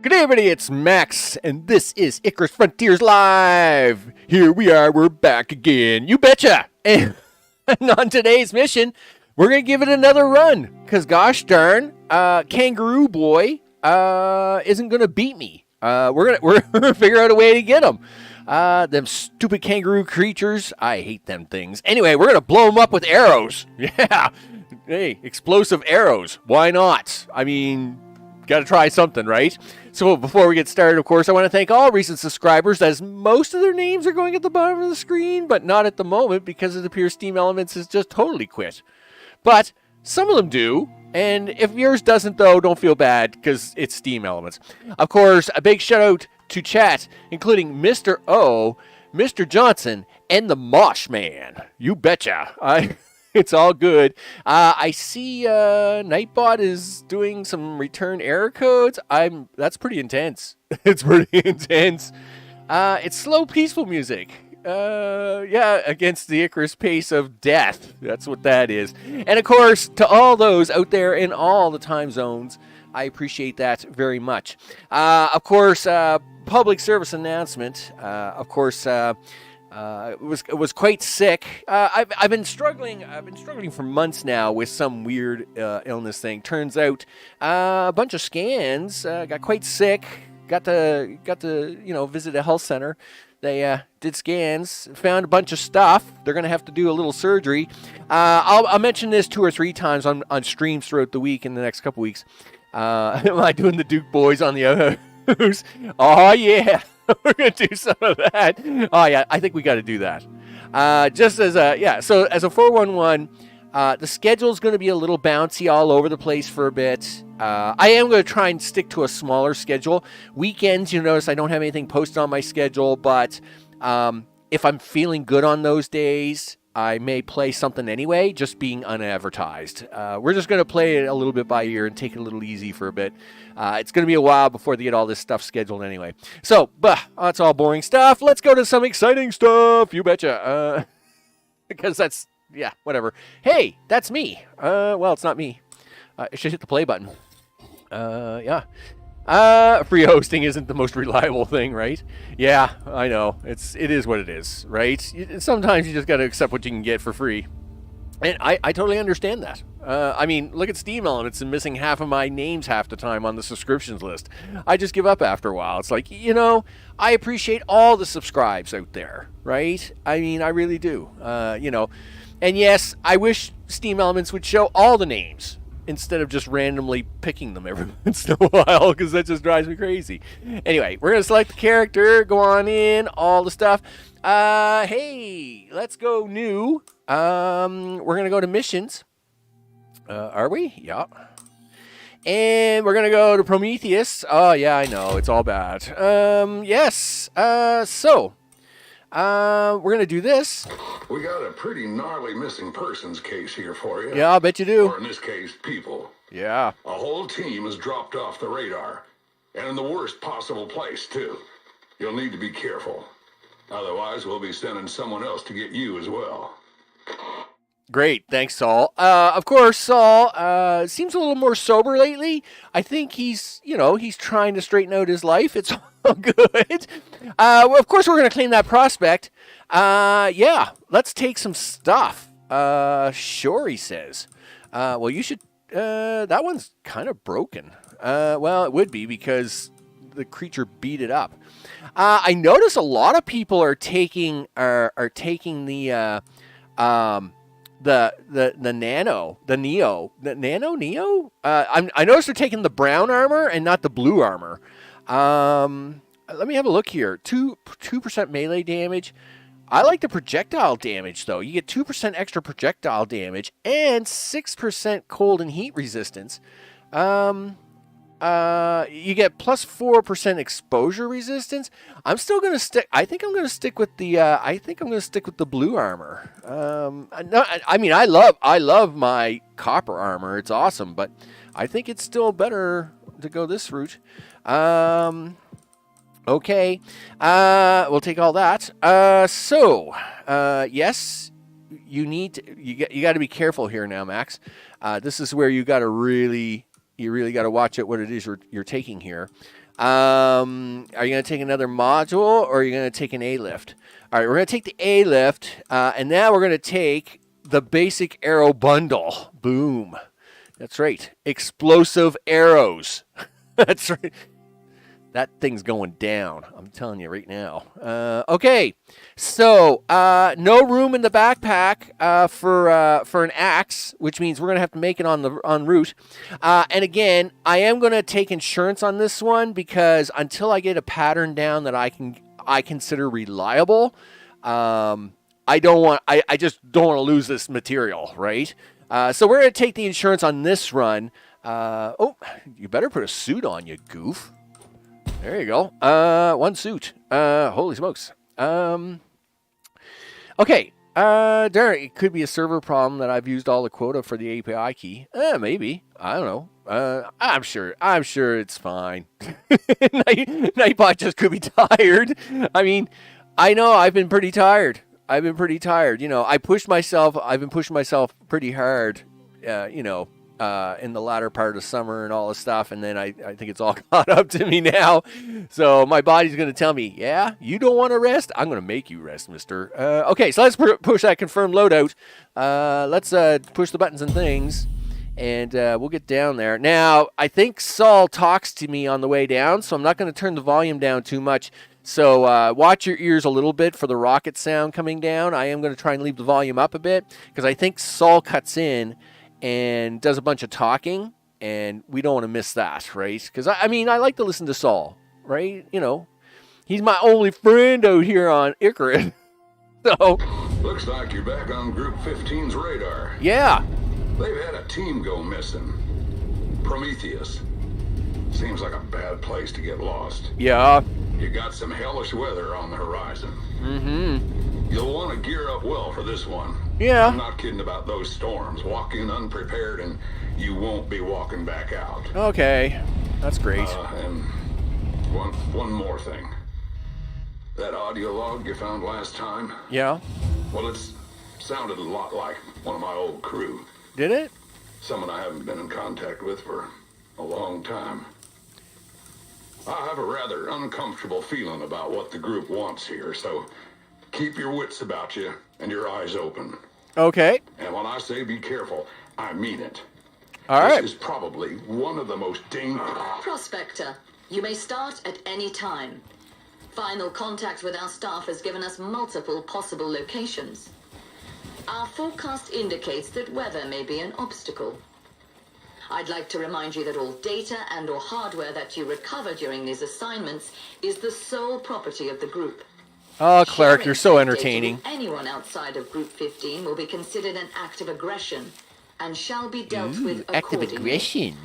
Good day, everybody. It's Max, and this is Icarus Frontiers Live. Here we are. We're back again. You betcha. And on today's mission, we're going to give it another run. Because gosh darn, Kangaroo Boy isn't going to beat me. We're gonna figure out a way to get him. Them stupid kangaroo creatures. I hate them things. Anyway, we're going to blow them up with arrows. Yeah. Hey, explosive arrows. Why not? I mean, got to try something, right? So before we get started, of course, I want to thank all recent subscribers, as most of their names are going at the bottom of the screen, but not at the moment because it appears Steam Elements has just totally quit. But some of them do, and if yours doesn't, though, don't feel bad because it's Steam Elements. Of course, a big shout out to chat, including Mr. O, Mr. Johnson, and the Mosh Man. You betcha. It's all good. I see Nightbot is doing some return error codes. That's pretty intense. It's pretty intense. It's slow, peaceful music. Yeah, against the Icarus pace of death. That's what that is. And of course, to all those out there in all the time zones, I appreciate that very much. Of course, public service announcement. Of course, it was quite sick. I've been struggling for months now with some weird illness thing. Turns out a bunch of scans. Got quite sick. Got to visit a health center. They did scans, found a bunch of stuff. They're gonna have to do a little surgery. I'll mention this 2 or 3 times on streams throughout the week in the next couple weeks. Am I doing the Duke Boys on the other? Oh yeah. We're going to do some of that. Oh, yeah, I think we got to do that. Just as so as a 411, the schedule is going to be a little bouncy all over the place for a bit. I am going to try and stick to a smaller schedule. Weekends, you notice I don't have anything posted on my schedule, but if I'm feeling good on those days, I may play something anyway, just being unadvertised. We're just going to play it a little bit by ear and take it a little easy for a bit. It's going to be a while before they get all this stuff scheduled anyway. So, that's all boring stuff. Let's go to some exciting stuff. You betcha. Because that's, yeah, whatever. Hey, that's me. Well, it's not me. I should hit the play button. Yeah. Free hosting isn't the most reliable thing, right? Yeah, I know. It is what it is, right? Sometimes you just got to accept what you can get for free. And I totally understand that. I mean, look at Steam Elements and missing half of my names half the time on the subscriptions list. I just give up after a while. It's like, I appreciate all the subscribes out there, right? I mean, I really do. And yes, I wish Steam Elements would show all the names instead of just randomly picking them every once in a while, because that just drives me crazy. Anyway, we're going to select the character, go on in, all the stuff. Hey, let's go new. We're going to go to missions. Are we? Yeah. And we're going to go to Prometheus. Oh, yeah, I know. It's all bad. Yes. So, we're going to do this. We got a pretty gnarly missing persons case here for you. Yeah, I'll bet you do. Or in this case, people. Yeah. A whole team has dropped off the radar. And in the worst possible place, too. You'll need to be careful. Otherwise, we'll be sending someone else to get you as well. Great, thanks, Saul. Of course, Saul seems a little more sober lately. I think he's trying to straighten out his life. It's all good. Well, of course, we're going to claim that prospect. Yeah, let's take some stuff. Sure, he says. Well, you should. That one's kind of broken. Well, it would be because the creature beat it up. I notice a lot of people are taking the neo. I noticed they're taking the brown armor and not the blue armor. Let me have a look here. 2% melee damage. I like the projectile damage though. You get 2% extra projectile damage and 6% cold and heat resistance. You get plus 4% exposure resistance. I'm still gonna stick. I think I'm gonna stick with the. Blue armor. I love my copper armor. It's awesome, but I think it's still better to go this route. Okay. We'll take all that. Yes, you got to be careful here now, Max. This is where you really got to watch it, what it is you're taking here. Are you going to take another module, or are you going to take an A-lift? All right, we're going to take the A-lift, and now we're going to take the basic arrow bundle. Boom. That's right. Explosive arrows. That's right. That thing's going down. I'm telling you right now. Okay, so no room in the backpack for an axe, which means we're gonna have to make it en route. And again, I am gonna take insurance on this one because until I get a pattern down that I consider reliable, I just don't want to lose this material, right? So we're gonna take the insurance on this run. Oh, you better put a suit on, you goof. There you go. One suit. Holy smokes. Okay. Darren, it could be a server problem that I've used all the quota for the API key. Maybe. I don't know. I'm sure it's fine. Nightbot just could be tired. I mean, I know I've been pretty tired. You know, I've been pushing myself pretty hard, in the latter part of summer and all this stuff, and then I think it's all caught up to me now. So my body's going to tell me, yeah, you don't want to rest? I'm going to make you rest, mister. Okay, so let's push that confirmed loadout. Let's push the buttons and things, and we'll get down there. Now, I think Saul talks to me on the way down, so I'm not going to turn the volume down too much. So watch your ears a little bit for the rocket sound coming down. I am going to try and leave the volume up a bit, because I think Saul cuts in and does a bunch of talking, and we don't want to miss that, right? Because, I mean, I like to listen to Saul, right? You know, he's my only friend out here on Icarus. So, looks like you're back on Group 15's radar. Yeah. They've had a team go missing. Prometheus. Seems like a bad place to get lost. Yeah. You got some hellish weather on the horizon. Mm-hmm. You'll want to gear up well for this one. Yeah. I'm not kidding about those storms. Walk in unprepared and you won't be walking back out. Okay. That's great. And one more thing. That audio log you found last time? Yeah. Well, it's sounded a lot like one of my old crew. Did it? Someone I haven't been in contact with for a long time. I have a rather uncomfortable feeling about what the group wants here, so keep your wits about you and your eyes open. Okay. And when I say be careful, I mean it. All right. This is probably one of the most dangerous... Prospector, you may start at any time. Final contact with our staff has given us multiple possible locations. Our forecast indicates that weather may be an obstacle. I'd like to remind you that all data and or hardware that you recover during these assignments is the sole property of the group. Oh, Clark, you're so Sharing entertaining. data with anyone outside of Group 15 will be considered an act of aggression and shall be dealt with accordingly. Act of aggression.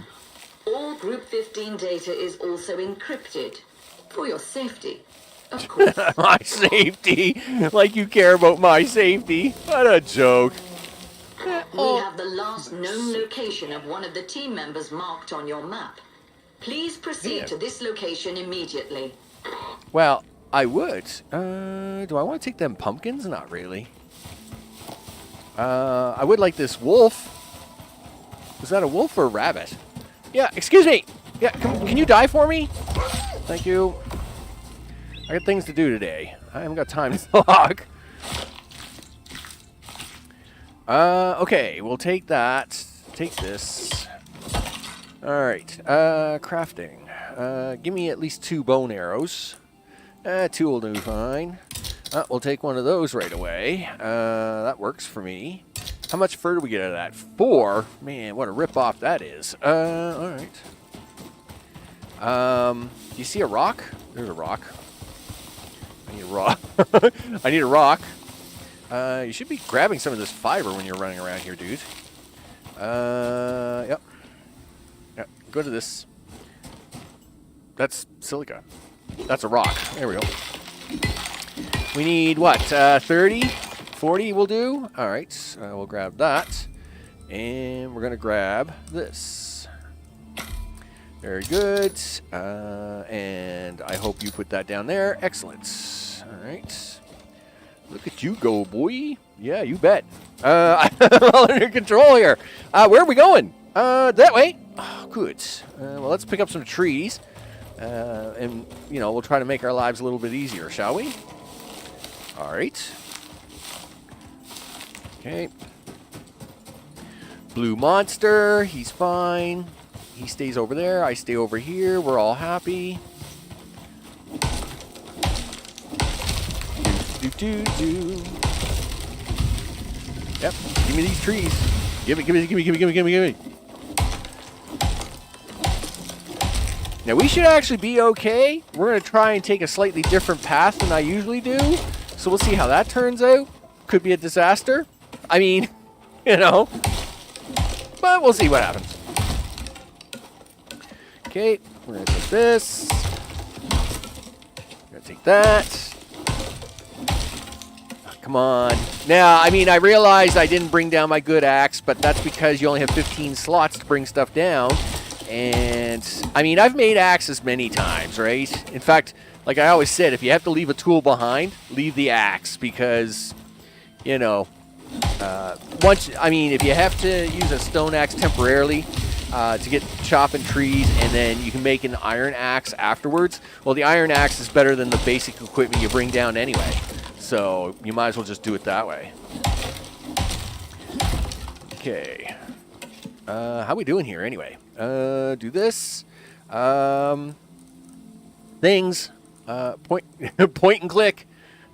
All Group 15 data is also encrypted for your safety, of course. My safety? Like you care about my safety? What a joke. We have the last known location of one of the team members marked on your map. Please proceed to this location immediately. Well, I would. Do I want to take them pumpkins? Not really. I would like this wolf. Was that a wolf or a rabbit? Yeah, excuse me. Yeah, can you die for me? Thank you. I got things to do today. I haven't got time to talk. Okay, we'll take that. Take this. Alright, crafting. Give me at least 2 bone arrows. 2 will do fine. We'll take one of those right away. That works for me. How much fur do we get out of that? 4? Man, what a rip-off that is. Alright. Do you see a rock? There's a rock. I need a rock. I need a rock. You should be grabbing some of this fiber when you're running around here, dude. Yep. Yep. Go to this. That's silica. That's a rock. There we go. We need, what, 30? 40 will do? All right. We'll grab that. And we're going to grab this. Very good. And I hope you put that down there. Excellent. All right. Look at you go, boy. Yeah, you bet. I'm all under control here. Where are we going? That way. Oh, good. Well, let's pick up some trees. And, you know, we'll try to make our lives a little bit easier, shall we? All right. Okay. Blue monster, he's fine. He stays over there, I stay over here. We're all happy. Do. Yep, give me these trees. Give me. Now, we should actually be okay. We're going to try and take a slightly different path than I usually do. So we'll see how that turns out. Could be a disaster. I mean, you know. But we'll see what happens. Okay, we're going to take this. We're going to take that. Come on. Now, I mean, I realized I didn't bring down my good axe, but that's because you only have 15 slots to bring stuff down. And, I mean, I've made axes many times, right? In fact, like I always said, if you have to leave a tool behind, leave the axe. Because, you know, if you have to use a stone axe temporarily to get chopping trees, and then you can make an iron axe afterwards, well, the iron axe is better than the basic equipment you bring down anyway. So you might as well just do it that way. Okay. How we doing here anyway? Do this. Things. Point and click.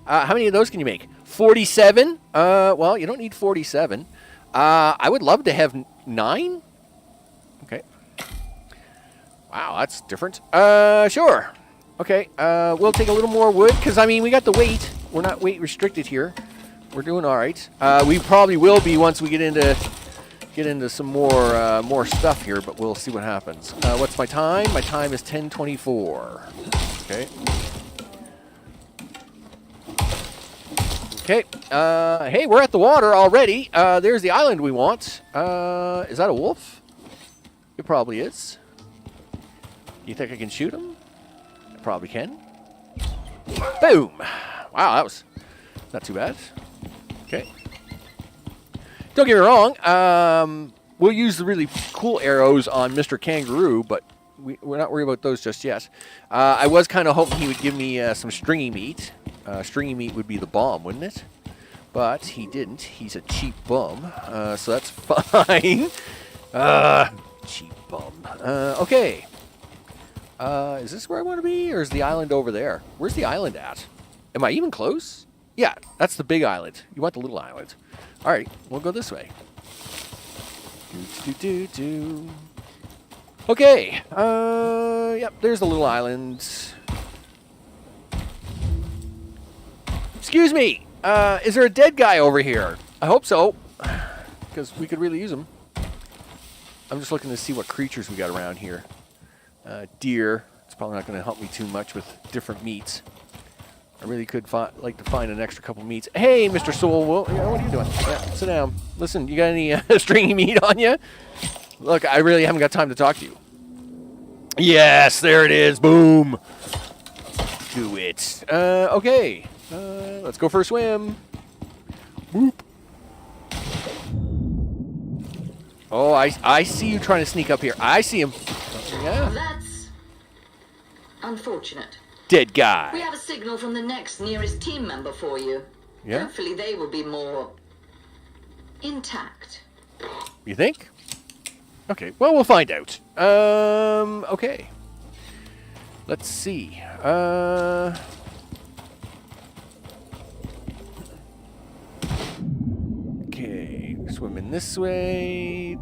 How many of those can you make? 47? Well, you don't need 47. I would love to have 9. Okay. Wow, that's different. Sure. Okay, we'll take a little more wood, because, I mean, we got the weight. We're not weight restricted here. We're doing all right. We probably will be once we get into some more stuff here, but we'll see what happens. What's my time? My time is 10:24. Okay. Okay. Hey, we're at the water already. There's the island we want. Is that a wolf? It probably is. You think I can shoot him? I probably can. Boom. Wow, that was not too bad. Okay. Don't get me wrong. We'll use the really cool arrows on Mr. Kangaroo, but we're not worried about those just yet. I was kind of hoping he would give me some stringy meat. Stringy meat would be the bomb, wouldn't it? But he didn't. He's a cheap bum, so that's fine. Cheap bum. Okay. Is this where I want to be, or is the island over there? Where's the island at? Am I even close? Yeah, that's the big island. You want the little island. All right, we'll go this way. Okay. Yep, there's the little island. Excuse me. Is there a dead guy over here? I hope so, because we could really use him. I'm just looking to see what creatures we got around here. Deer. It's probably not going to help me too much with different meats. I really could like to find an extra couple meats. Hey, Mr. Soul, what are you doing? Yeah, sit down. Listen, you got any stringy meat on you? Look, I really haven't got time to talk to you. Yes, there it is. Boom. Do it. Okay. Let's go for a swim. Boop. Oh, I see you trying to sneak up here. I see him. Yeah. That's unfortunate. Dead guy. We have a signal from the next nearest team member for you. Yeah. Hopefully they will be more intact. You think? Okay, well, we'll find out. Okay. Let's see. Okay, swimming this way.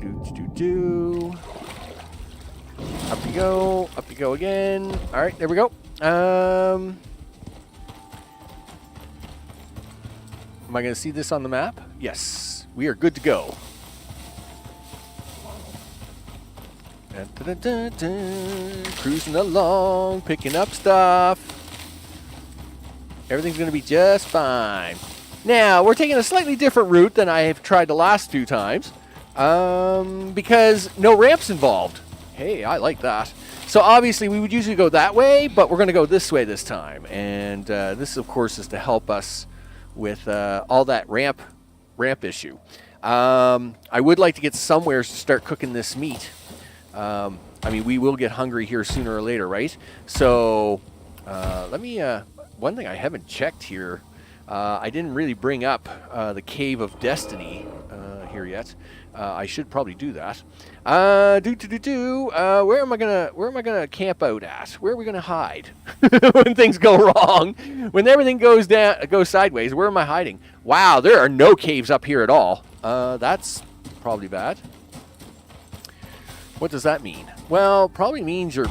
Do. Up you go again. All right, there we go. Am I going to see this on the map? Yes, we are good to go. Dun, dun, dun, dun. Cruising along, picking up stuff. Everything's going to be just fine. Now, we're taking a slightly different route than I have tried the last few times, because no ramps involved. Hey, I like that. So obviously we would usually go that way, but we're going to go this way this time. And this, of course, is to help us with all that ramp issue. I would like to get somewhere to start cooking this meat. I mean, we will get hungry here sooner or later, right? So, let me, one thing I haven't checked here, I didn't really bring up the Cave of Destiny here yet. I should probably do that. Where am I gonna camp out at? Where are we gonna hide when things go wrong? When everything goes sideways, where am I hiding? Wow, there are no caves up here at all. That's probably bad. What does that mean? Well, probably means you're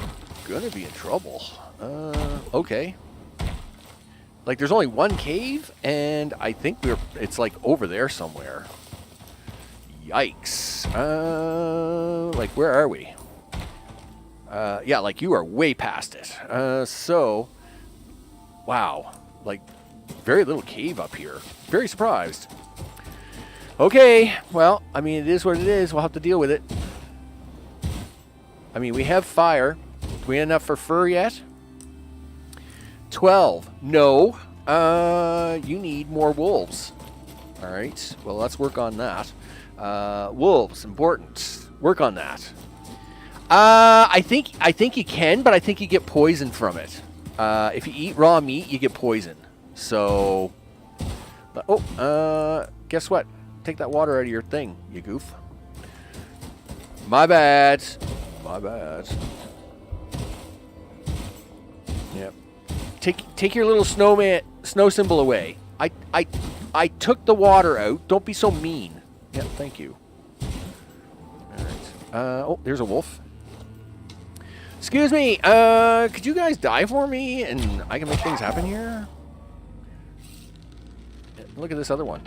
gonna be in trouble. Okay. Like, there's only one cave, and I think it's like over there somewhere. Yikes. Like, where are we? Yeah, like, you are way past it. So, wow. Like, very little cave up here. Very surprised. Okay, well, I mean, it is what it is. We'll have to deal with it. I mean, we have fire. Do we have enough for fur yet? 12. No. You need more wolves. All right. Well, let's work on that. Wolves, important. Work on that. I think you can, but I think you get poison from it. If you eat raw meat, you get poison. So, guess what? Take that water out of your thing, you goof. My bad. My bad. Yep. Take your little snow symbol away. I took the water out. Don't be so mean. Yeah, thank you. All right. Oh, there's a wolf. Excuse me. Could you guys die for me and I can make things happen here? Look at this other one.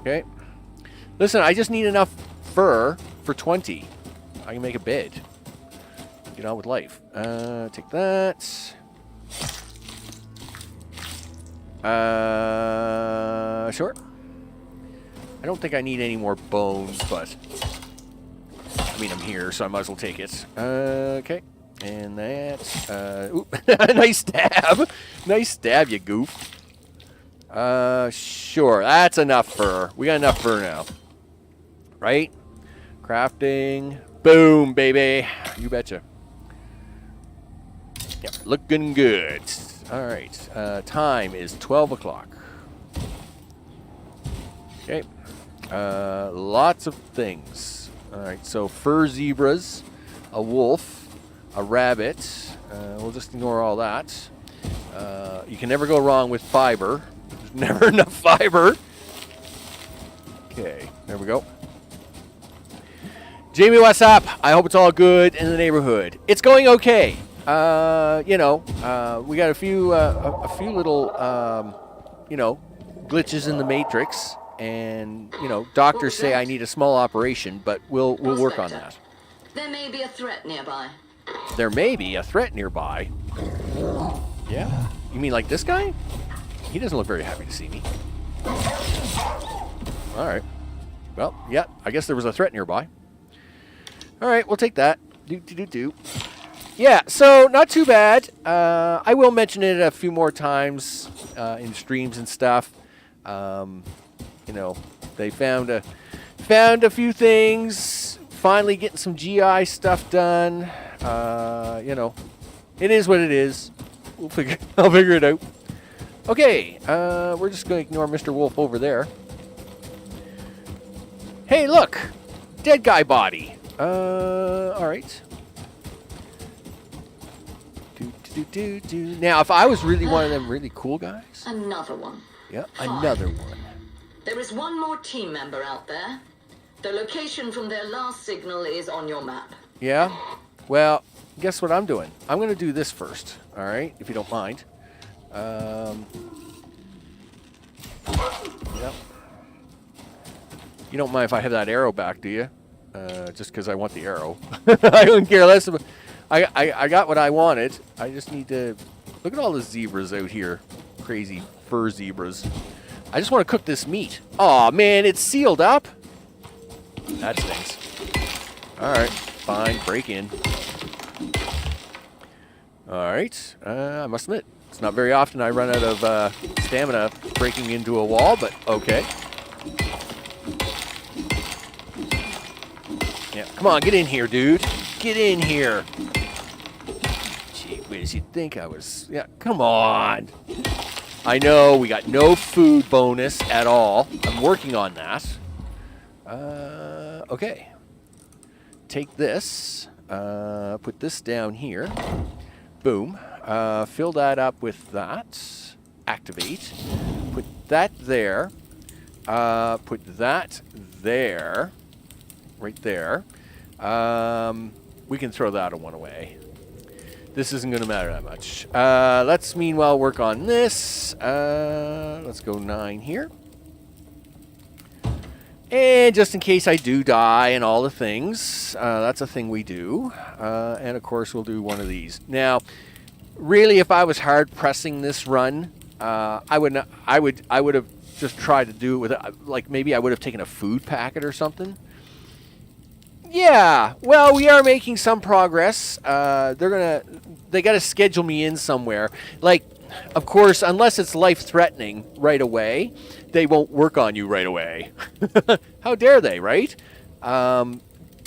Okay. Listen, I just need enough fur for 20. I can make a bed. Get on with life. Take that. Sure. I don't think I need any more bones, but I mean, I'm here, so I might as well take it. Okay. And that. Ooh, nice stab. Nice stab, you goof. Sure. That's enough fur. We got enough fur now. Right? Crafting. Boom, baby. You betcha. Yep, looking good. All right. Time is 12 o'clock. Okay. Lots of things. All right. So fur zebras, a wolf, a rabbit. We'll just ignore all that. You can never go wrong with fiber. There's never enough fiber. Okay. There we go. Jamie, what's up? I hope it's all good in the neighborhood. It's going okay. You know, we got a few little, glitches in the matrix, and doctors say I need a small operation, but we'll work on that. There may be a threat nearby. There may be a threat nearby. Yeah. You mean like this guy? He doesn't look very happy to see me. All right. Well, yeah. I guess there was a threat nearby. All right, we'll take that. Do. Yeah, so not too bad. I will mention it a few more times in streams and stuff. They found a few things. Finally getting some GI stuff done. It is what it is. I'll figure it out. Okay, we're just going to ignore Mr. Wolf over there. Hey, look, dead guy body. All right. Now, if I was really one of them really cool guys. Another one. Yeah, Fine. another one. There is one more team member out there. The location from their last signal is on your map. Yeah? Well, guess what I'm doing? I'm going to do this first, all right, if you don't mind. Yep. You don't mind if I have that arrow back, do you? Just because I want the arrow. I don't care less about... I got what I wanted. I just need to... Look at all the zebras out here. Crazy fur zebras. I just want to cook this meat. Aw, man, it's sealed up. That stinks. Alright, fine. Break in. Alright. I must admit, it's not very often I run out of stamina breaking into a wall, but okay. Yeah, come on, get in here, dude. Get in here. Gee whiz, you'd think I was... Yeah, come on. I know, we got no food bonus at all. I'm working on that. Okay. Take this. Put this down here. Boom. Fill that up with that. Activate. Put that there. Put that there. Right there. We can throw that one away. This isn't going to matter that much. Let's meanwhile work on this. Let's go 9 here. And just in case I do die and all the things, that's a thing we do. And of course we'll do one of these. Now, really, if I was hard pressing this run, I would have just tried to do it with, like, maybe I would have taken a food packet or something. Yeah, well, we are making some progress. They got to schedule me in somewhere. Like, of course, unless it's life-threatening right away, they won't work on you right away. How dare they, right?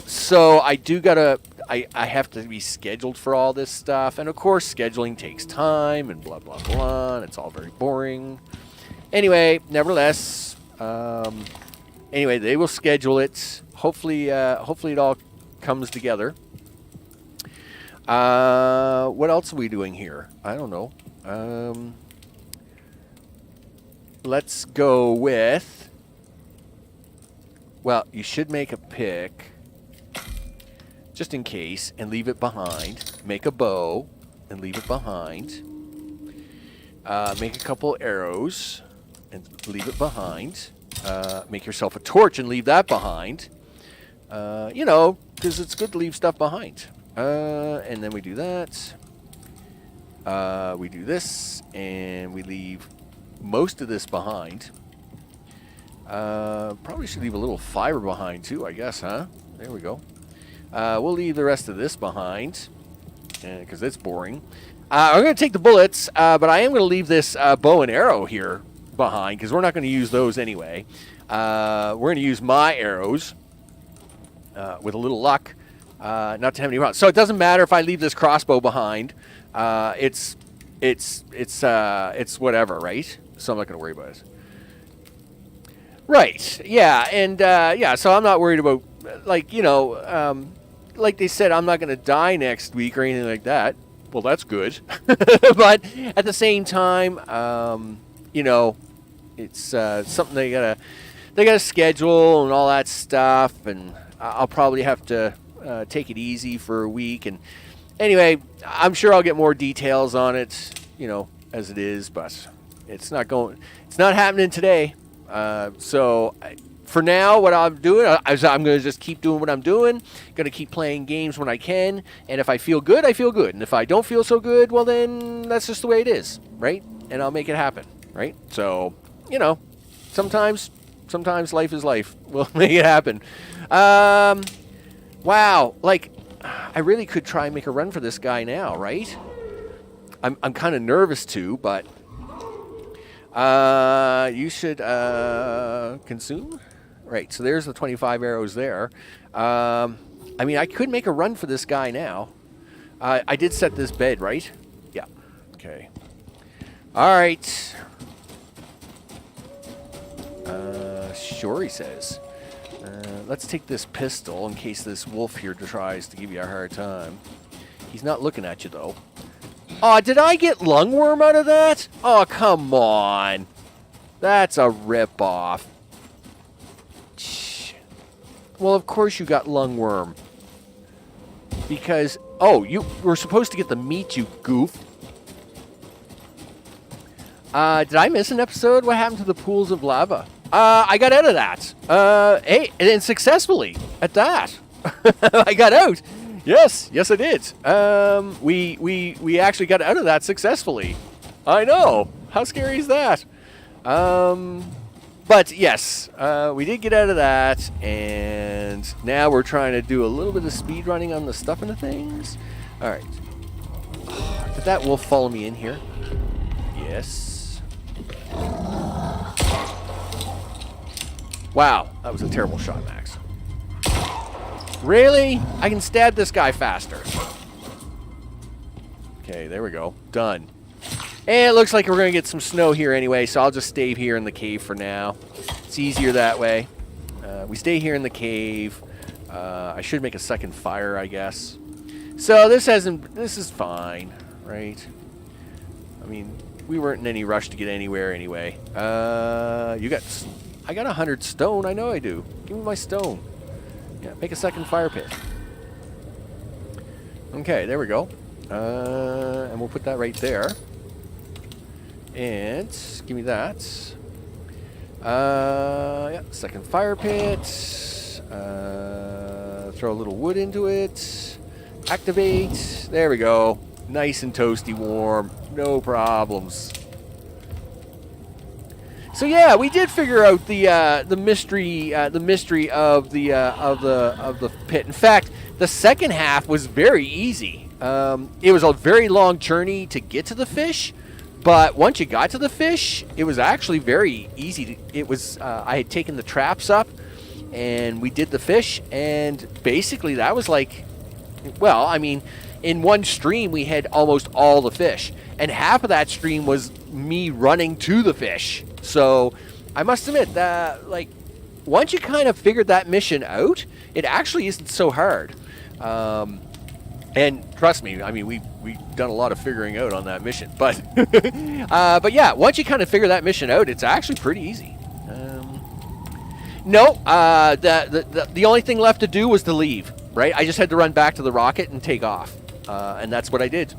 So I do gotta, I have to be scheduled for all this stuff. And of course, scheduling takes time and blah, blah, blah. And it's all very boring. Anyway, nevertheless, anyway, they will schedule it. Hopefully it all comes together. What else are we doing here? I don't know. Let's go with... Well, you should make a pick, just in case, and leave it behind. Make a bow and leave it behind. Make a couple arrows and leave it behind. Make yourself a torch and leave that behind. You know, because it's good to leave stuff behind. And then we do that. We do this, and we leave most of this behind. Probably should leave a little fiber behind too, I guess, huh? There we go. We'll leave the rest of this behind, because it's boring. I'm going to take the bullets, but I am going to leave this bow and arrow here behind, because we're not going to use those anyway. We're going to use my arrows, with a little luck, not to have any rounds. So it doesn't matter if I leave this crossbow behind. It's whatever, right? So I'm not going to worry about it. Right. Yeah. And, yeah, so I'm not worried about, like, you know, like they said, I'm not going to die next week or anything like that. Well, that's good. But at the same time, you know, it's, something they gotta schedule and all that stuff. And I'll probably have to, take it easy for a week. And anyway, I'm sure I'll get more details on it, you know, as it is, but it's not happening today. So for now, what I'm doing is I'm going to just keep doing what I'm doing. Going to keep playing games when I can. And if I feel good, I feel good. And if I don't feel so good, well, then that's just the way it is, right? And I'll make it happen, right? So, you know, sometimes life is life. We'll make it happen. Wow. Like, I really could try and make a run for this guy now, right? I'm kind of nervous too, but... you should consume. Right, so there's the 25 arrows there. I mean, I could make a run for this guy now. I did set this bed, right? Yeah. Okay. All right. Sure, he says. Let's take this pistol in case this wolf here tries to give you a hard time. He's not looking at you, though. Oh, did I get lungworm out of that? Oh, come on. That's a ripoff. Well, of course you got lungworm. Because, oh, you were supposed to get the meat, you goof. Did I miss an episode? What happened to the pools of lava? I got out of that. Hey, and successfully at that. I got out. Yes, I did. We actually got out of that successfully. I know. How scary is that? But yes, we did get out of that, and now we're trying to do a little bit of speed running on the stuff and the things. All right. Did that wolf follow me in here? Yes. Wow, that was a terrible shot, Max. Really? I can stab this guy faster. Okay, there we go. Done. And it looks like we're going to get some snow here anyway, so I'll just stay here in the cave for now. It's easier that way. We stay here in the cave. I should make a second fire, I guess. So this is fine, right? I mean, we weren't in any rush to get anywhere anyway. I got 100 stone. I know I do. Give me my stone. Yeah, make a second fire pit. Okay, there we go. And we'll put that right there. And give me that. Yeah, second fire pit. Throw a little wood into it. Activate. There we go. Nice and toasty warm. No problems. So yeah, we did figure out the mystery of the pit. In fact, the second half was very easy. It was a very long journey to get to the fish, but once you got to the fish, it was actually very easy. I had taken the traps up, and we did the fish, and basically that was like, well, I mean, in one stream we had almost all the fish, and half of that stream was me running to the fish. So I must admit that, like, once you kind of figured that mission out, it actually isn't so hard. And trust me, I mean, we've done a lot of figuring out on that mission, but but yeah, once you kind of figure that mission out, it's actually pretty easy. The only thing left to do was to leave, right? I just had to run back to the rocket and take off, and that's what I did.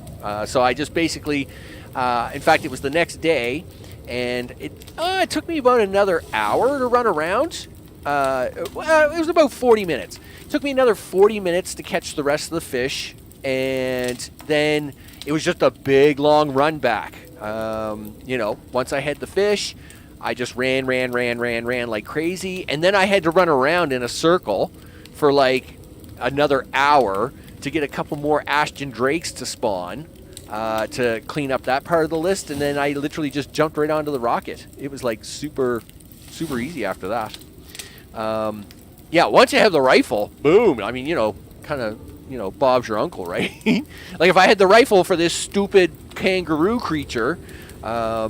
So I just basically, in fact, it was the next day, and it took me about another hour to run around. It was about 40 minutes. It took me another 40 minutes to catch the rest of the fish, and then it was just a big, long run back. Once I had the fish, I just ran like crazy, and then I had to run around in a circle for like another hour to get a couple more Ashton Drakes to spawn, to clean up that part of the list, and then I literally just jumped right onto the rocket. It was like super, super easy after that. Yeah, once you have the rifle, boom. I mean, kind of, Bob's your uncle, right? Like, if I had the rifle for this stupid kangaroo creature, I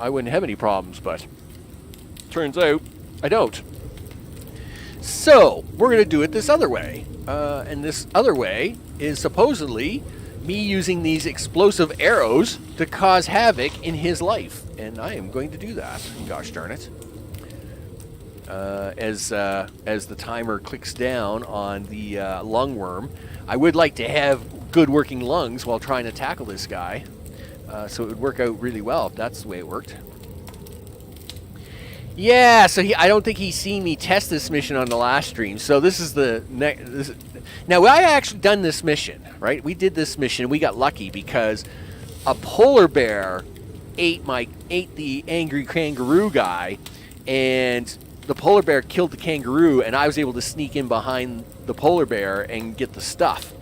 wouldn't have any problems, but turns out I don't. So, we're going to do it this other way. And this other way is supposedly me using these explosive arrows to cause havoc in his life. And I am going to do that. Gosh darn it. As the timer clicks down on the lungworm, I would like to have good working lungs while trying to tackle this guy. So it would work out really well if that's the way it worked. Yeah, so I don't think he's seen me test this mission on the last stream. So this is the next. Now, I actually done this mission, right? We did this mission. We got lucky because a polar bear ate the angry kangaroo guy, and the polar bear killed the kangaroo, and I was able to sneak in behind the polar bear and get the stuff.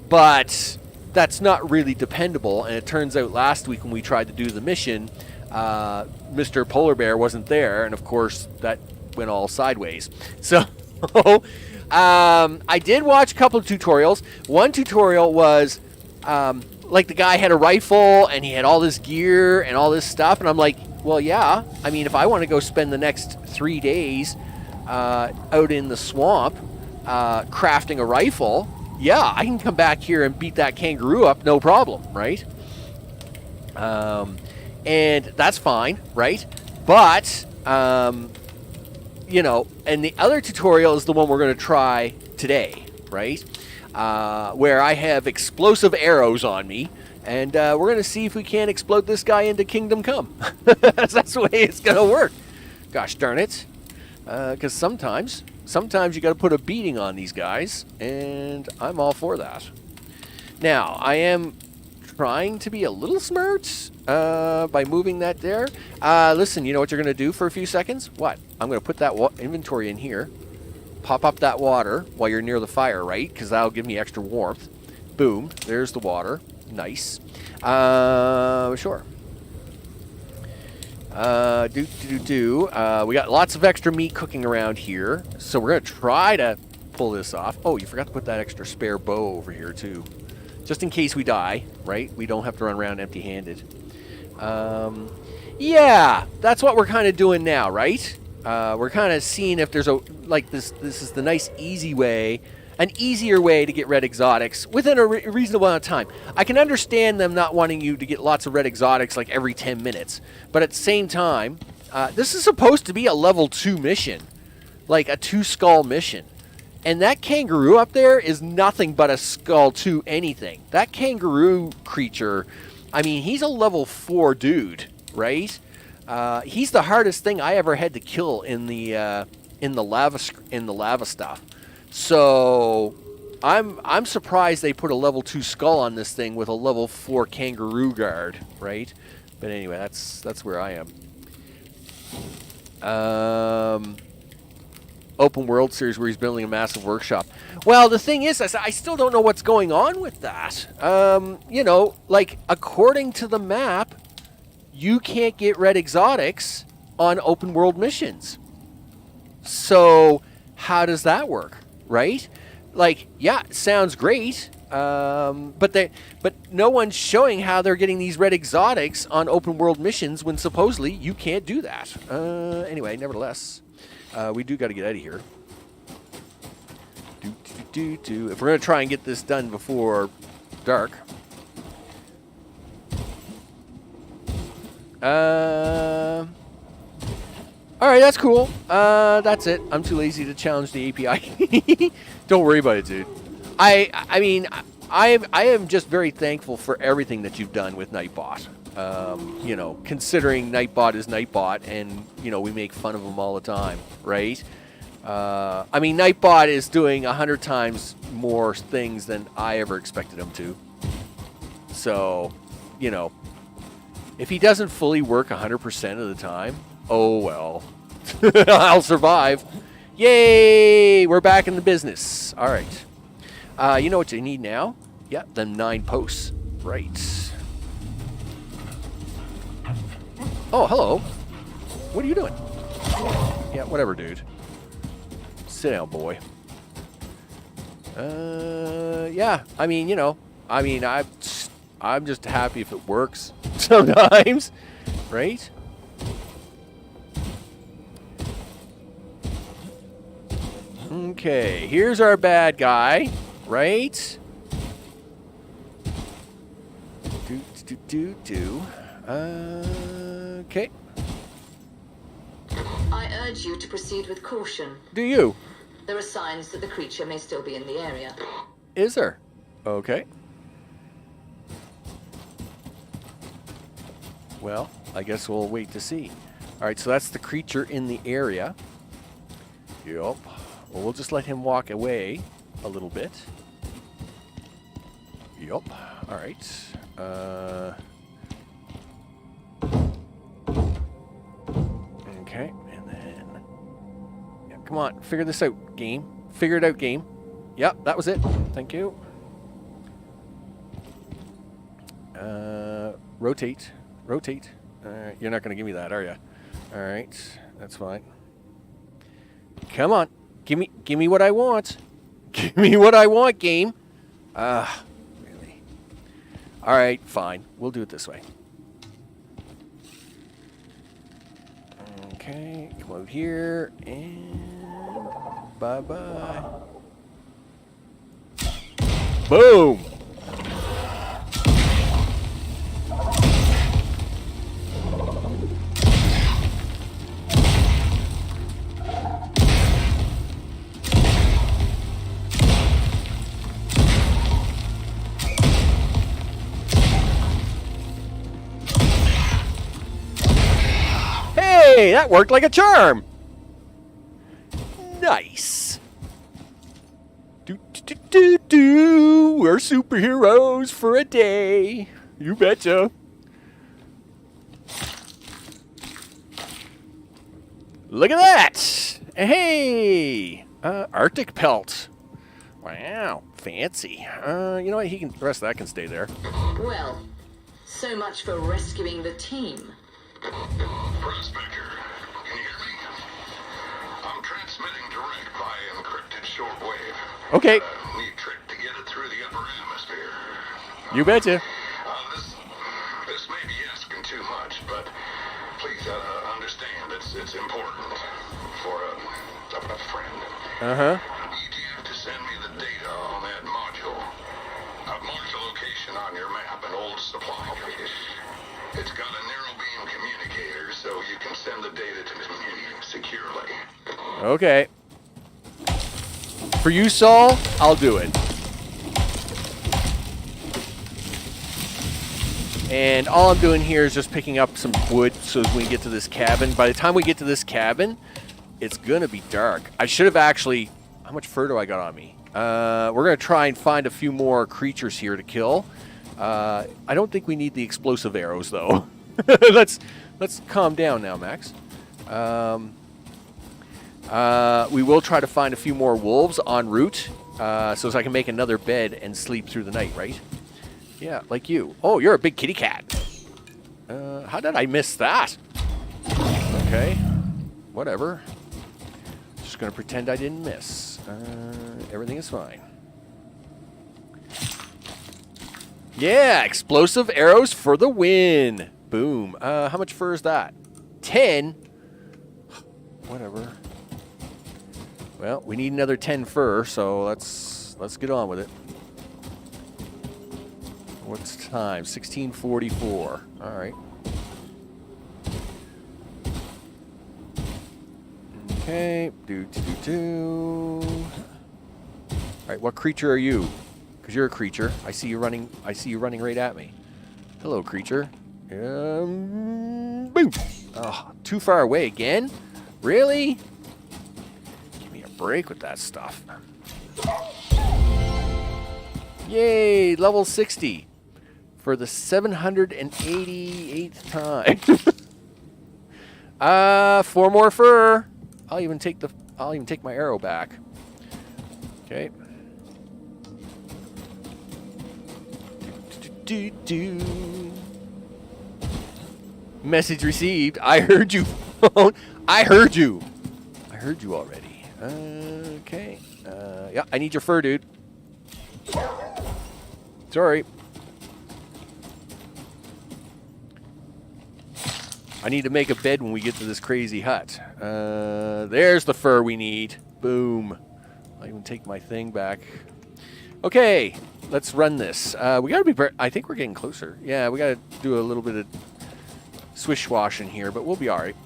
But that's not really dependable, and it turns out last week when we tried to do the mission, Mr. Polar Bear wasn't there, and of course that went all sideways. So I did watch a couple of tutorials. One tutorial was like the guy had a rifle and he had all this gear and all this stuff, and I'm like, well, yeah, I mean, if I want to go spend the next 3 days out in the swamp crafting a rifle, yeah, I can come back here and beat that kangaroo up, no problem, right? And that's fine, right? But, and the other tutorial is the one we're going to try today, right? Where I have explosive arrows on me, and we're going to see if we can explode this guy into Kingdom Come. That's the way it's going to work. Gosh darn it. Because sometimes you got to put a beating on these guys, and I'm all for that. Now, I am trying to be a little smart by moving that there. Listen, you know what you're going to do for a few seconds? What? I'm going to put that inventory in here, pop up that water while you're near the fire, right? Because that'll give me extra warmth. Boom. There's the water. Nice. Sure. We got lots of extra meat cooking around here, so we're gonna try to pull this off. Oh, you forgot to put that extra spare bow over here too, just in case we die. Right? We don't have to run around empty-handed. Yeah, that's what we're kind of doing now, right? We're kind of seeing if there's this is the nice easy way, an easier way to get red exotics within a reasonable amount of time. I can understand them not wanting you to get lots of red exotics like every 10 minutes, but at the same time, this is supposed to be a level 2 mission, like a 2-skull mission. And that kangaroo up there is nothing but a skull 2 anything. That kangaroo creature, I mean, he's a level 4 dude, right? He's the hardest thing I ever had to kill in the lava stuff. So I'm surprised they put a level 2 skull on this thing with a level 4 kangaroo guard, right? But anyway, that's where I am. Open world series where he's building a massive workshop. Well, the thing is, I still don't know what's going on with that. Like according to the map, you can't get red exotics on open world missions. So how does that work, right? Like, yeah, it sounds great, but no one's showing how they're getting these red exotics on open world missions when supposedly you can't do that. Anyway, nevertheless, we do got to get out of here. If we're gonna try and get this done before dark. Alright, that's cool. That's it. I'm too lazy to challenge the API. Don't worry about it, dude. I mean, I am just very thankful for everything that you've done with Nightbot. Considering Nightbot is Nightbot, and, we make fun of him all the time, right? I mean, Nightbot is doing 100 times more things than I ever expected him to. So, if he doesn't fully work 100% of the time, oh well. I'll survive. Yay! We're back in the business. All right. You know what you need now? Yeah, them 9 posts. Right. Oh, hello. What are you doing? Yeah, whatever, dude. Sit down, boy. Yeah, I mean, I'm just happy if it works sometimes, right? Okay, here's our bad guy, right? Okay. I urge you to proceed with caution. Do you? There are signs that the creature may still be in the area. Is there? Okay. Well, I guess we'll wait to see. All right, so that's the creature in the area. Yup. Well, we'll just let him walk away a little bit. Yup. All right. Okay, and then... Yeah, come on, figure this out, game. Figure it out, game. Yep, that was it. Thank you. Rotate. Rotate. You're not going to give me that, are you? All right, that's fine. Come on. Give me what I want. Give me what I want, game. Really? All right, fine. We'll do it this way. Okay, come out here, and bye-bye. Boom! Hey, that worked like a charm. Nice. We're superheroes for a day. You betcha. Look at that. Hey, Arctic pelt. Wow, fancy. You know what? The rest of that can stay there. Well, so much for rescuing the team. Prospector, can you hear me? I'm transmitting direct via encrypted shortwave. Okay. Neat trick to get it through the upper atmosphere. You betcha. This may be asking too much, but please understand it's important for a friend. Uh-huh. You have to send me the data on that module. I've marked the location on your map, an old supply cache. It's got a narrow beam communicator, so you can send the data to me securely. Okay. For you, Saul, I'll do it. And all I'm doing here is just picking up some wood so that we get to this cabin. By the time we get to this cabin, it's going to be dark. I should have actually... How much fur do I got on me? We're going to try and find a few more creatures here to kill. I don't think we need the explosive arrows, though. Let's calm down now, Max. We will try to find a few more wolves en route so I can make another bed and sleep through the night, right? Yeah, like you. Oh, you're a big kitty cat. How did I miss that? Okay. Whatever. Just going to pretend I didn't miss. Everything is fine. Yeah, explosive arrows for the win. Boom. How much fur is that? 10? Whatever. Well, we need another 10 fur, so let's get on with it. What's time? 16:44. All right. Okay. All right. What creature are you? Because you're a creature. I see you running right at me. Hello, creature. Boom. Oh, too far away again? Really? Give me a break with that stuff. Yay! Level 60. For the 788th time. 4 more fur. I'll even take my arrow back. Okay. Message received. I heard you. I heard you. I heard you already. Okay. Yeah, I need your fur, dude. Sorry. I need to make a bed when we get to this crazy hut. There's the fur we need. Boom. I'll even take my thing back. Okay, let's run this. We gotta be... I think we're getting closer. Yeah, we gotta do a little bit of swish-washing here, but we'll be all right.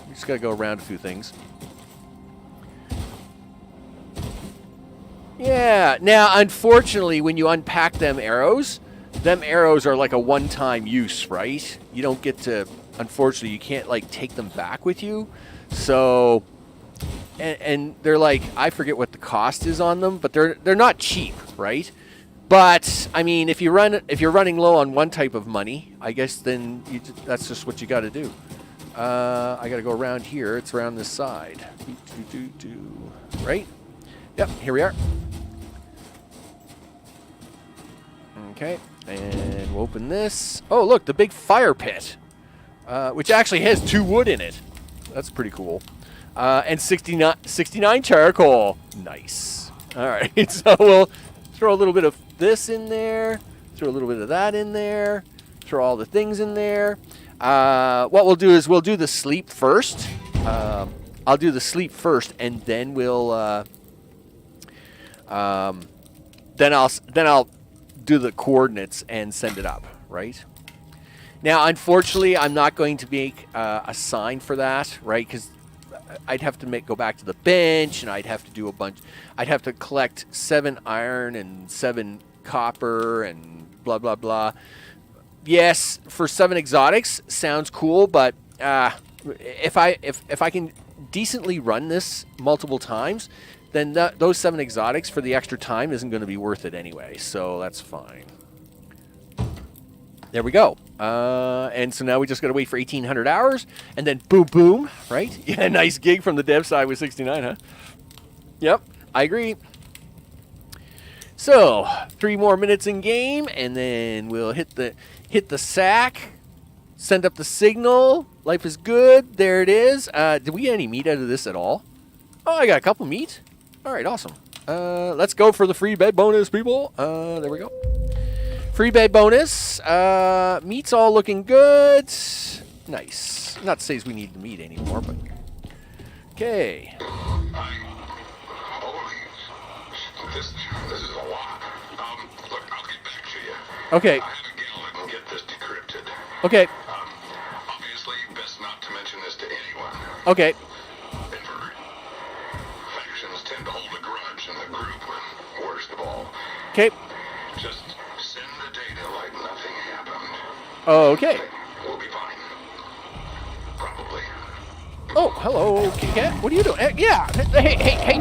We just gotta go around a few things. Yeah, now, unfortunately, when you unpack them arrows are like a one-time use, right? You don't get to... Unfortunately, you can't, like, take them back with you. So... And they're like, I forget what the cost is on them, but they're not cheap, right? But I mean, if you're running low on one type of money, I guess then that's just what you got to do. I got to go around here. It's around this side, right? Yep, here we are. Okay, and we'll open this. Oh, look, the big fire pit, which actually has 2 wood in it. That's pretty cool. And 69 charcoal. Nice. All right, so we'll throw a little bit of this in there, throw a little bit of that in there, throw all the things in there. What we'll do is we'll do the sleep first. I'll do the sleep first, and then we'll then I'll do the coordinates and send it up, right? Now, unfortunately, I'm not going to make a sign for that, right? Because I'd have to go back to the bench, and I'd have to do a bunch. I'd have to collect 7 iron and 7 copper and blah blah blah. Yes, for 7 exotics sounds cool, but if I can decently run this multiple times, then those 7 exotics for the extra time isn't going to be worth it anyway. So that's fine. There we go. And so now we just got to wait for 1,800 hours, and then boom, boom, right? Yeah, nice gig from the dev side with 69, huh? Yep, I agree. So 3 more minutes in game, and then we'll hit the sack, Send up the signal. Life is good. There it is. Did we get any meat out of this at all? Oh, I got a couple meat. All right, awesome. Let's go for the free bed bonus, people. There we go. Free bed bonus. Meat's all looking good. Nice. Not to say we need the meat anymore, but... Okay. This is a lot. Look, I'll get back to you. Okay. I have a gal that can get this decrypted. Okay. Obviously, best not to mention this to anyone. Okay. Denver. Factions tend to hold a grudge in the group. Worst of all. Okay. Just send the data like nothing happened. Okay. We'll be fine. Probably. Oh, hello, kitty cat. What are you doing? Yeah. Hey.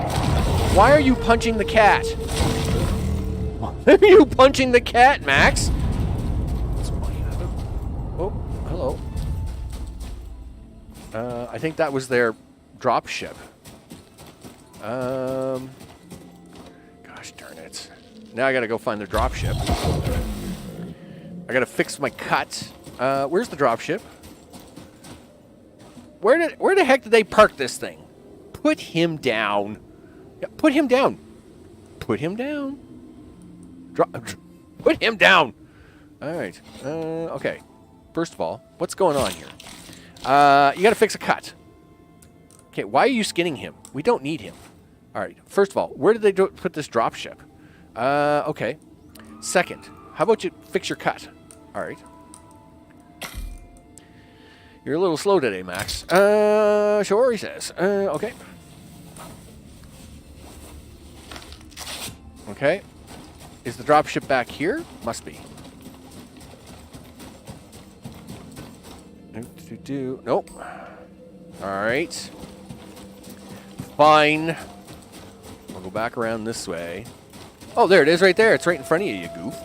Why are you punching the cat? Why are you punching the cat, Max? Oh, hello. I think that was their drop ship. Gosh darn it. Now I gotta go find their drop ship. I gotta fix my cut. Where's the drop ship? Where the heck did they park this thing? Put him down. Yeah, put him down. Put him down. Put him down. All right. Okay. First of all, what's going on here? You got to fix a cut. Okay. Why are you skinning him? We don't need him. All right. First of all, where did they put this drop ship? Okay. Second, how about you fix your cut? All right. You're a little slow today, Max. Sure, he says. Okay. Okay. Is the dropship back here? Must be. Nope. Alright. Fine. We'll go back around this way. Oh, there it is right there. It's right in front of you, you goof.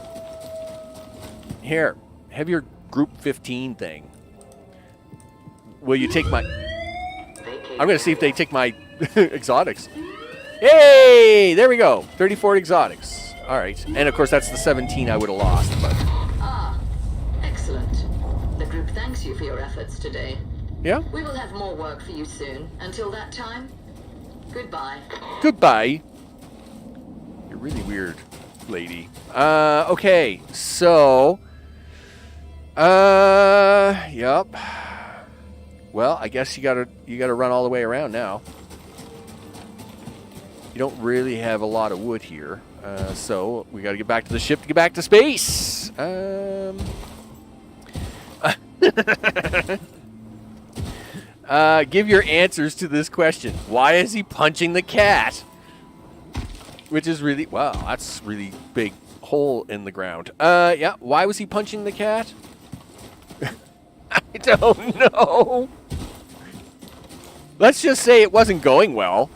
Here. Have your group 15 thing. Will you take my... I'm going to see if they take my exotics. Yay! There we go. 34 exotics. All right. And, of course, that's the 17 I would have lost. But... Excellent. The group thanks you for your efforts today. Yeah? We will have more work for you soon. Until that time, goodbye. Goodbye. You're really weird, lady. Okay. So... Yep. Well, I guess you gotta run all the way around now. You don't really have a lot of wood here, so we gotta get back to the ship to get back to space. Give your answers to this question. Why is he punching the cat? Which is really, wow, that's really big hole in the ground. Yeah, why was he punching the cat? I don't know. Let's just say it wasn't going well.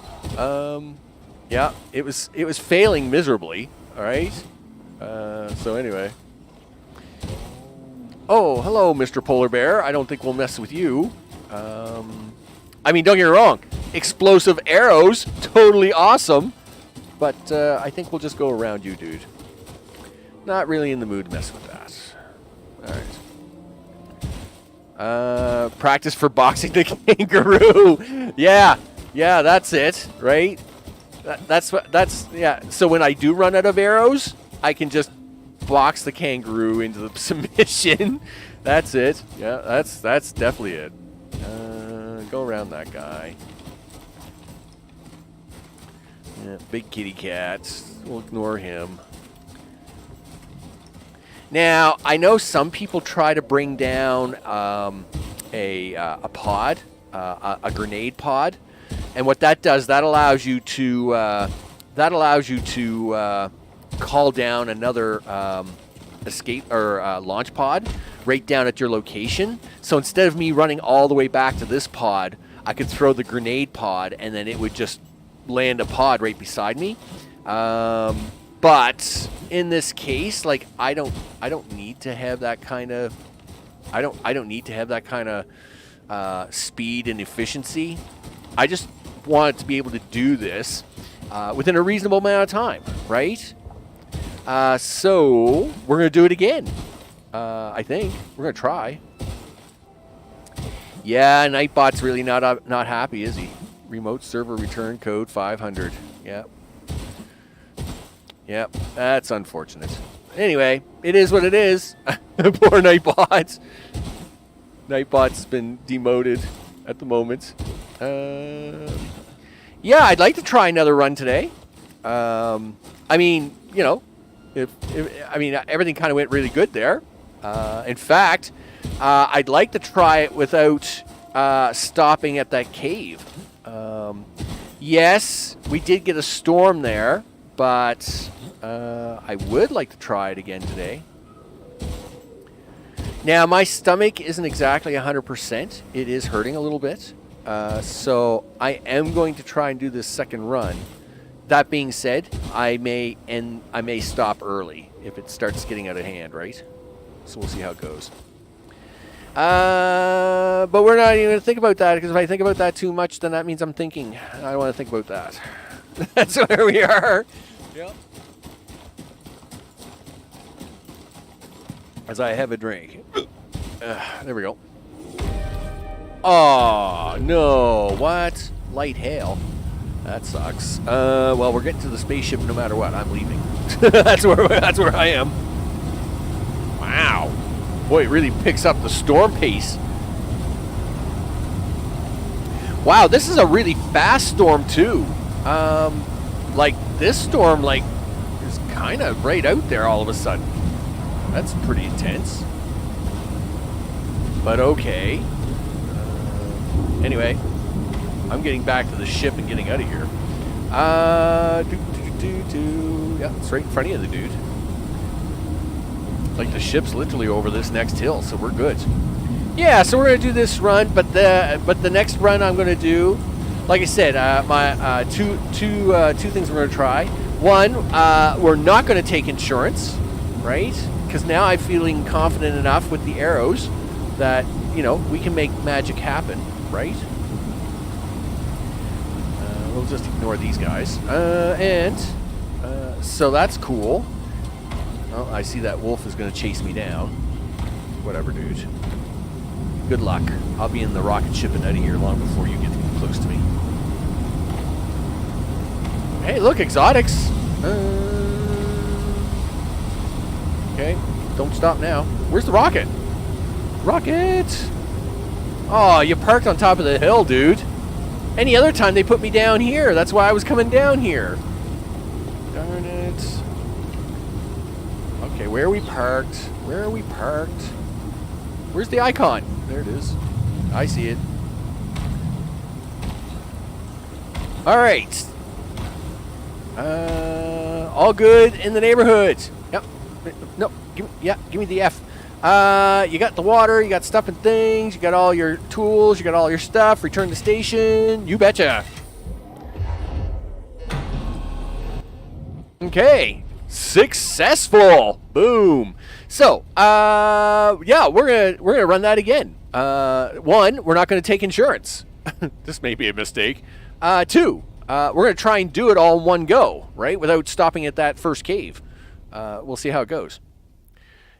Yeah, it was failing miserably. All right. So anyway. Oh, hello, Mr. Polar Bear. I don't think we'll mess with you. I mean, don't get me wrong. Explosive arrows, totally awesome. But I think we'll just go around you, dude. Not really in the mood to mess with that. All right. Practice for boxing the kangaroo. Yeah, that's it, right? That's yeah. So when I do run out of arrows, I can just box the kangaroo into the submission. That's it. Yeah, that's definitely it. Go around that guy. Yeah, big kitty cat. We'll ignore him. Now, I know some people try to bring down a pod, a grenade pod, and what that does, that allows you to call down another escape or launch pod right down at your location. So instead of me running all the way back to this pod, I could throw the grenade pod, and then it would just land a pod right beside me. But in this case, like I don't need to have that kind of speed and efficiency. I just want to be able to do this within a reasonable amount of time, right? So we're gonna do it again. I think we're gonna try. Yeah, Nightbot's really not happy, is he? Remote server return code 500. Yep. Yep, that's unfortunate. Anyway, it is what it is. Poor Nightbot. Nightbot's been demoted at the moment. Yeah, I'd like to try another run today. I mean, you know, I mean, everything kind of went really good there. In fact, I'd like to try it without stopping at that cave. Yes, we did get a storm there, but I would like to try it again today. Now, my stomach isn't exactly 100%. It is hurting a little bit. So I am going to try and do this second run. That being said, I may stop early if it starts getting out of hand, right? So we'll see how it goes. But we're not even going to think about that, because if I think about that too much, then that means I'm thinking. I don't want to think about that. That's where we are. Yep. As I have a drink. There we go. Oh, no. What? Light hail. That sucks. Well, we're getting to the spaceship no matter what. I'm leaving. That's where I am. Wow. Boy, it really picks up the storm pace. Wow, this is a really fast storm, too. Like, this storm, like, is kind of right out there all of a sudden. That's pretty intense. But okay. Anyway, I'm getting back to the ship and getting out of here. Yeah, it's right in front of you, the dude. Like, the ship's literally over this next hill, so we're good. Yeah, so we're gonna do this run, but the next run I'm gonna do, like I said, my two things we're gonna try. One, we're not gonna take insurance, right? Because now I'm feeling confident enough with the arrows that, you know, we can make magic happen, right? We'll just ignore these guys. So that's cool. Well, I see that wolf is going to chase me down. Whatever, dude. Good luck. I'll be in the rocket ship and out of here long before you get close to me. Hey, look, exotics. Okay, don't stop now. Where's the rocket? Rocket! Oh, you parked on top of the hill, dude. Any other time they put me down here. That's why I was coming down here. Darn it. Okay, where are we parked? Where are we parked? Where's the icon? There it is. I see it. All right. All good in the neighborhood. Yep. No, give me the F. You got the water, you got stuff and things, you got all your tools, you got all your stuff. Return to station. You betcha. Okay. Successful. Boom. So, yeah, we're gonna run that again. One, we're not gonna take insurance. This may be a mistake. Two, we're gonna try and do it all in one go, right? Without stopping at that first cave. We'll see how it goes.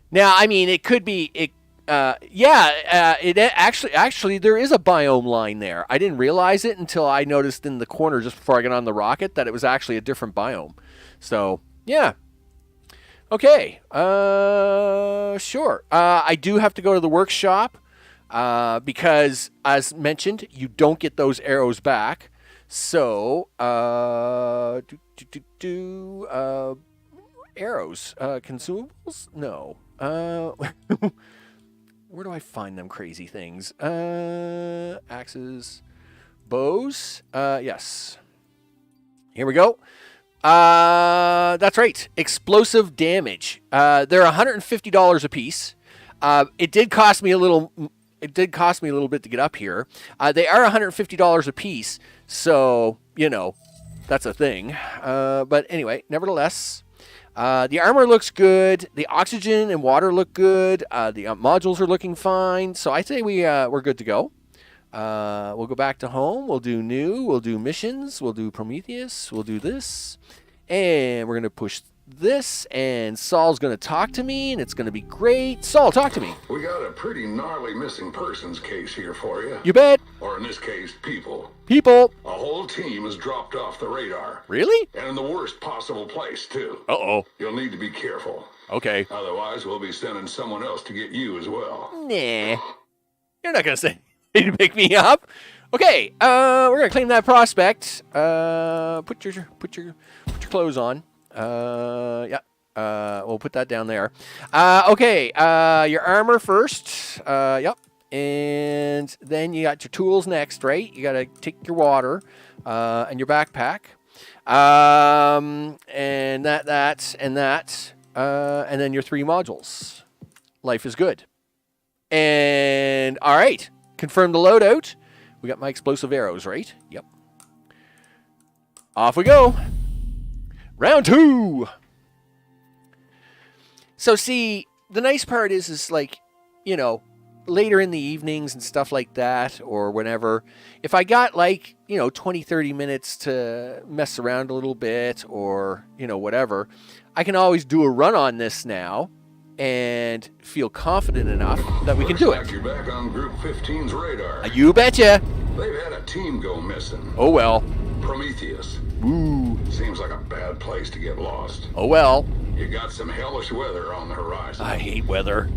Now, I mean, it could be, it actually, there is a biome line there. I didn't realize it until I noticed in the corner just before I got on the rocket that it was actually a different biome. So, yeah. Okay. Sure. I do have to go to the workshop because, as mentioned, you don't get those arrows back. So, arrows. Consumables? No. Where do I find them crazy things? Axes. Bows. Yes. Here we go. That's right. Explosive damage. They're $150 a piece. It did cost me a little bit to get up here. They are $150 a piece, so, you know, that's a thing. But anyway, nevertheless, the armor looks good. The oxygen and water look good. The modules are looking fine. So I say we're good to go. We'll go back to home. We'll do new. We'll do missions. We'll do Prometheus. We'll do this. And we're going to push this, and Saul's going to talk to me, and it's going to be great. Saul, talk to me. We got a pretty gnarly missing persons case here for you. You bet. Or in this case, people. People. A whole team has dropped off the radar. Really? And in the worst possible place, too. Uh-oh. You'll need to be careful. Okay. Otherwise, we'll be sending someone else to get you as well. Nah. You're not going to say to pick me up. Okay, we're going to claim that prospect. Put your clothes on. Yeah. We'll put that down there. Okay, your armor first. Yep. And then you got your tools next, right? You got to take your water, and your backpack. And that, and then your 3 modules. Life is good. And, all right. Confirm the loadout. We got my explosive arrows, right? Yep. Off we go. Round 2. So see, the nice part is like, you know, later in the evenings and stuff like that, or whenever, if I got like, you know, 20, 30 minutes to mess around a little bit, or, you know, whatever, I can always do a run on this now and feel confident enough that we can do it. You're back on Group 15's radar. You betcha. They've had a team go missing. Oh well. Prometheus. Ooh. Seems like a bad place to get lost. Oh well. You got some hellish weather on the horizon. I hate weather.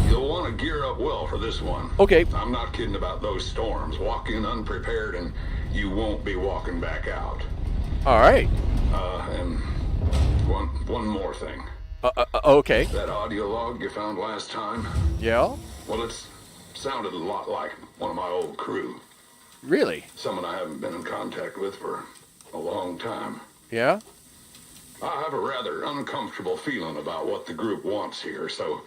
You'll want to gear up well for this one. Okay. I'm not kidding about those storms. Walk in unprepared and you won't be walking back out. All right. And one more thing. Okay. That audio log you found last time? Yeah? Well, it's sounded a lot like one of my old crew. Really? Someone I haven't been in contact with for a long time. Yeah? I have a rather uncomfortable feeling about what the group wants here, so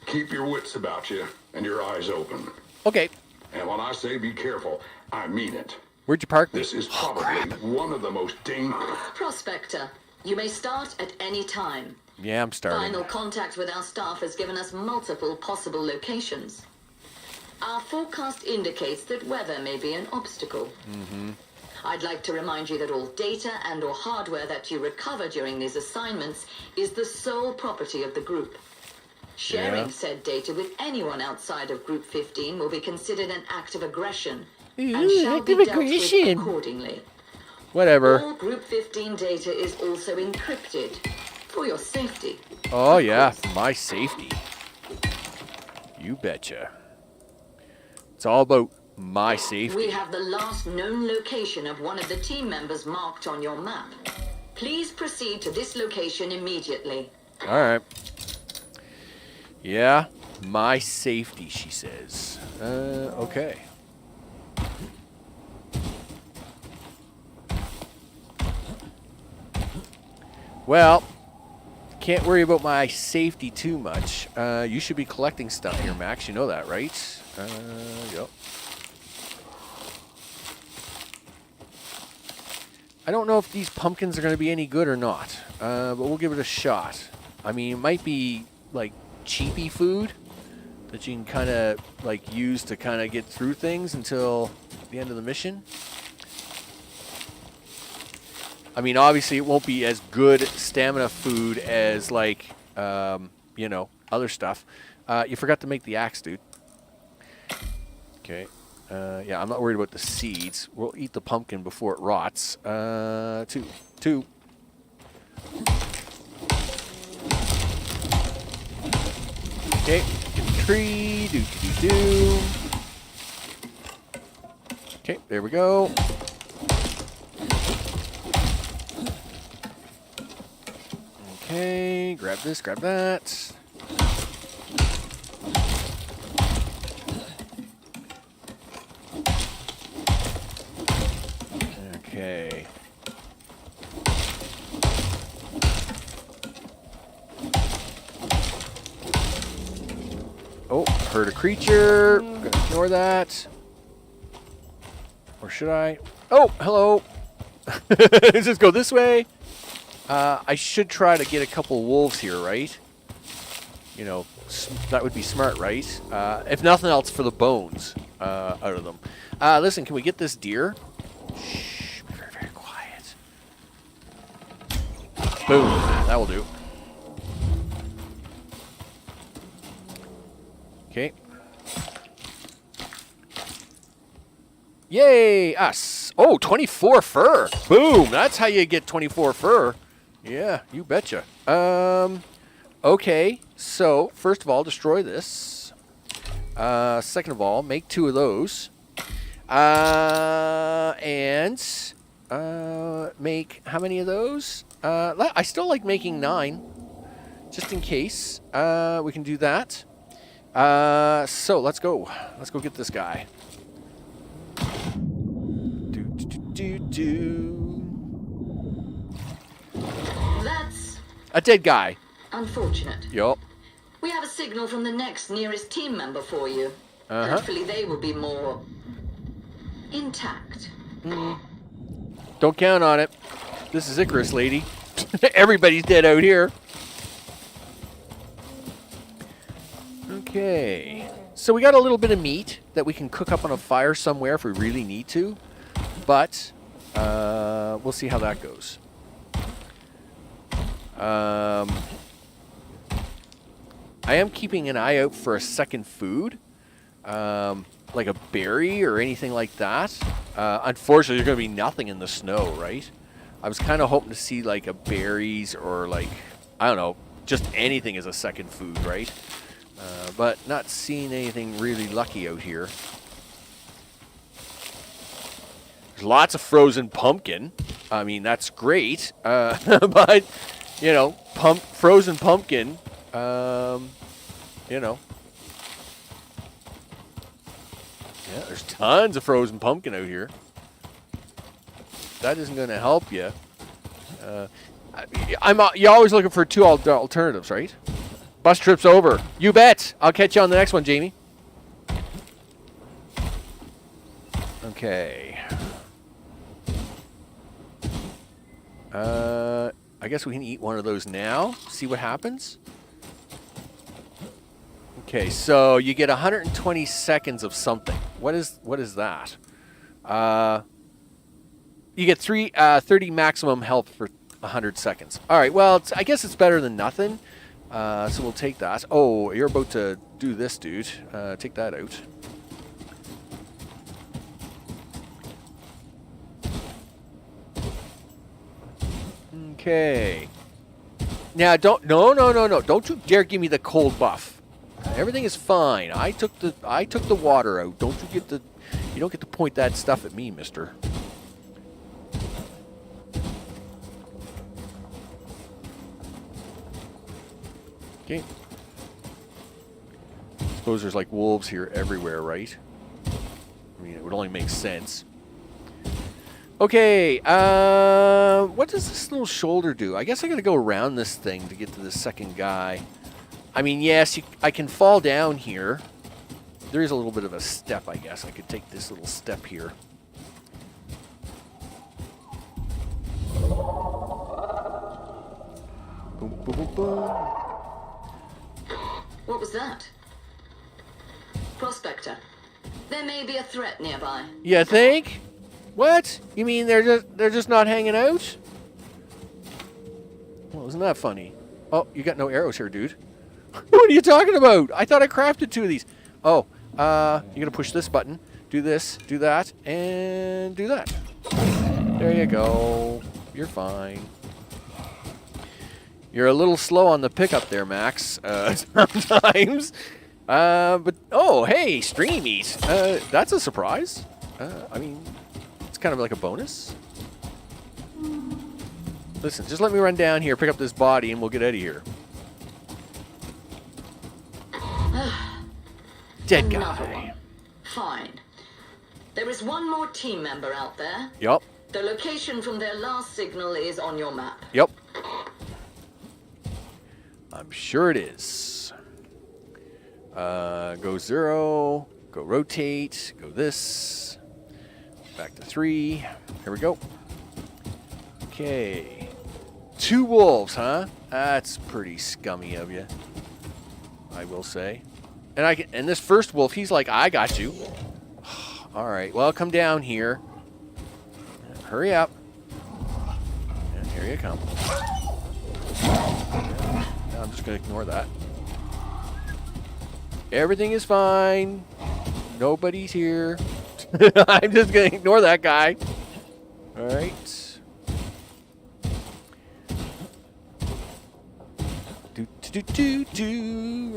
keep your wits about you and your eyes open. Okay. And when I say be careful, I mean it. Where'd you park me? This is probably one of the most dangerous... Prospector, you may start at any time. Yeah, I'm starting. Final contact with our staff has given us multiple possible locations. Our forecast indicates that weather may be an obstacle. I'd like to remind you that all data and or hardware that you recover during these assignments is the sole property of the group. Sharing said data with anyone outside of Group 15 will be considered an act of aggression and shall be dealt with accordingly. Whatever. All Group 15 data is also encrypted for your safety. Oh, yeah. My safety. You betcha. It's all about my safety. We have the last known location of one of the team members marked on your map. Please proceed to this location immediately. All right. Yeah, my safety, she says. Okay. Well, can't worry about my safety too much. You should be collecting stuff here, Max. You know that, right? Yep. I don't know if these pumpkins are going to be any good or not, but we'll give it a shot. I mean, it might be, like, cheapy food that you can kind of, like, use to kind of get through things until the end of the mission. I mean, obviously, it won't be as good stamina food as, like, you know, other stuff. You forgot to make the axe, dude. Okay. Yeah, I'm not worried about the seeds. We'll eat the pumpkin before it rots. Two. Okay, get the tree. Do. Okay, there we go. Okay, grab this, grab that. Okay. Oh, heard a creature. I'm gonna ignore that. Or should I? Oh, hello. Let's just go this way. I should try to get a couple wolves here, right? You know, that would be smart, right? If nothing else, for the bones out of them. Listen, can we get this deer? Shh, be very, very quiet. Boom. That will do. Okay. Yay, us. Oh, 24 fur. Boom. That's how you get 24 fur. Yeah, you betcha. Okay. So, first of all, destroy this. Second of all, make 2 of those. And make how many of those? I still like making 9, just in case. We can do that. So let's go. Let's go get this guy. That's A dead guy. unfortunate. Yup. We have a signal from the next nearest team member for you. Hopefully they will be more intact. Don't count on it. This is Icarus, lady. Everybody's dead out here. Okay. So we got a little bit of meat that we can cook up on a fire somewhere if we really need to. But we'll see how that goes. I am keeping an eye out for a second food. Like a berry or anything like that. Unfortunately, there's going to be nothing in the snow, right? I was kind of hoping to see like a berries or like, I don't know, just anything as a second food, right? But not seeing anything really lucky out here. There's lots of frozen pumpkin. I mean, that's great. But, you know, frozen pumpkin, you know. Yeah, there's tons of frozen pumpkin out here. That isn't going to help you. You're always looking for 2 alternatives, right? Bus trip's over. You bet. I'll catch you on the next one, Jamie. Okay. I guess we can eat one of those now. See what happens. Okay, so you get 120 seconds of something. What is that? You get 30 maximum health for 100 seconds. All right, well, I guess it's better than nothing. So we'll take that. Oh, you're about to do this, dude. Take that out. Okay. Now, no. Don't you dare give me the cold buff. Everything is fine. I took the water out. You don't get to point that stuff at me, mister. Okay. Suppose there's like wolves here everywhere, right? I mean, it would only make sense. Okay, what does this little shoulder do? I guess I gotta go around this thing to get to the second guy. I mean, yes, I can fall down here. There is a little bit of a step, I guess. I could take this little step here. Boom, boom, boom, boom. What was that? Prospector. There may be a threat nearby. You think? What? You mean they're just not hanging out? Well, isn't that funny? Oh, you got no arrows here, dude. What are you talking about? I thought I crafted 2 of these. Oh, you're gonna push this button, do this, do that, and do that. There you go. You're fine. You're a little slow on the pickup there, Max. Sometimes. But oh, hey, stream eat. That's a surprise. I mean, it's kind of like a bonus. Listen, just let me run down here, pick up this body, and we'll get out of here. Dead Another guy. one. Fine. There is one more team member out there. Yup. The location from their last signal is on your map. Yep. I'm sure it is. Go 0. Go rotate. Go this. Back to 3. Here we go. Okay. 2 wolves, huh? That's pretty scummy of you, I will say. And this first wolf, he's like, I got you. All right. Well, come down here. Hurry up. And here you come. just going to ignore that. Everything is fine. Nobody's here. I'm just going to ignore that guy. All right. We're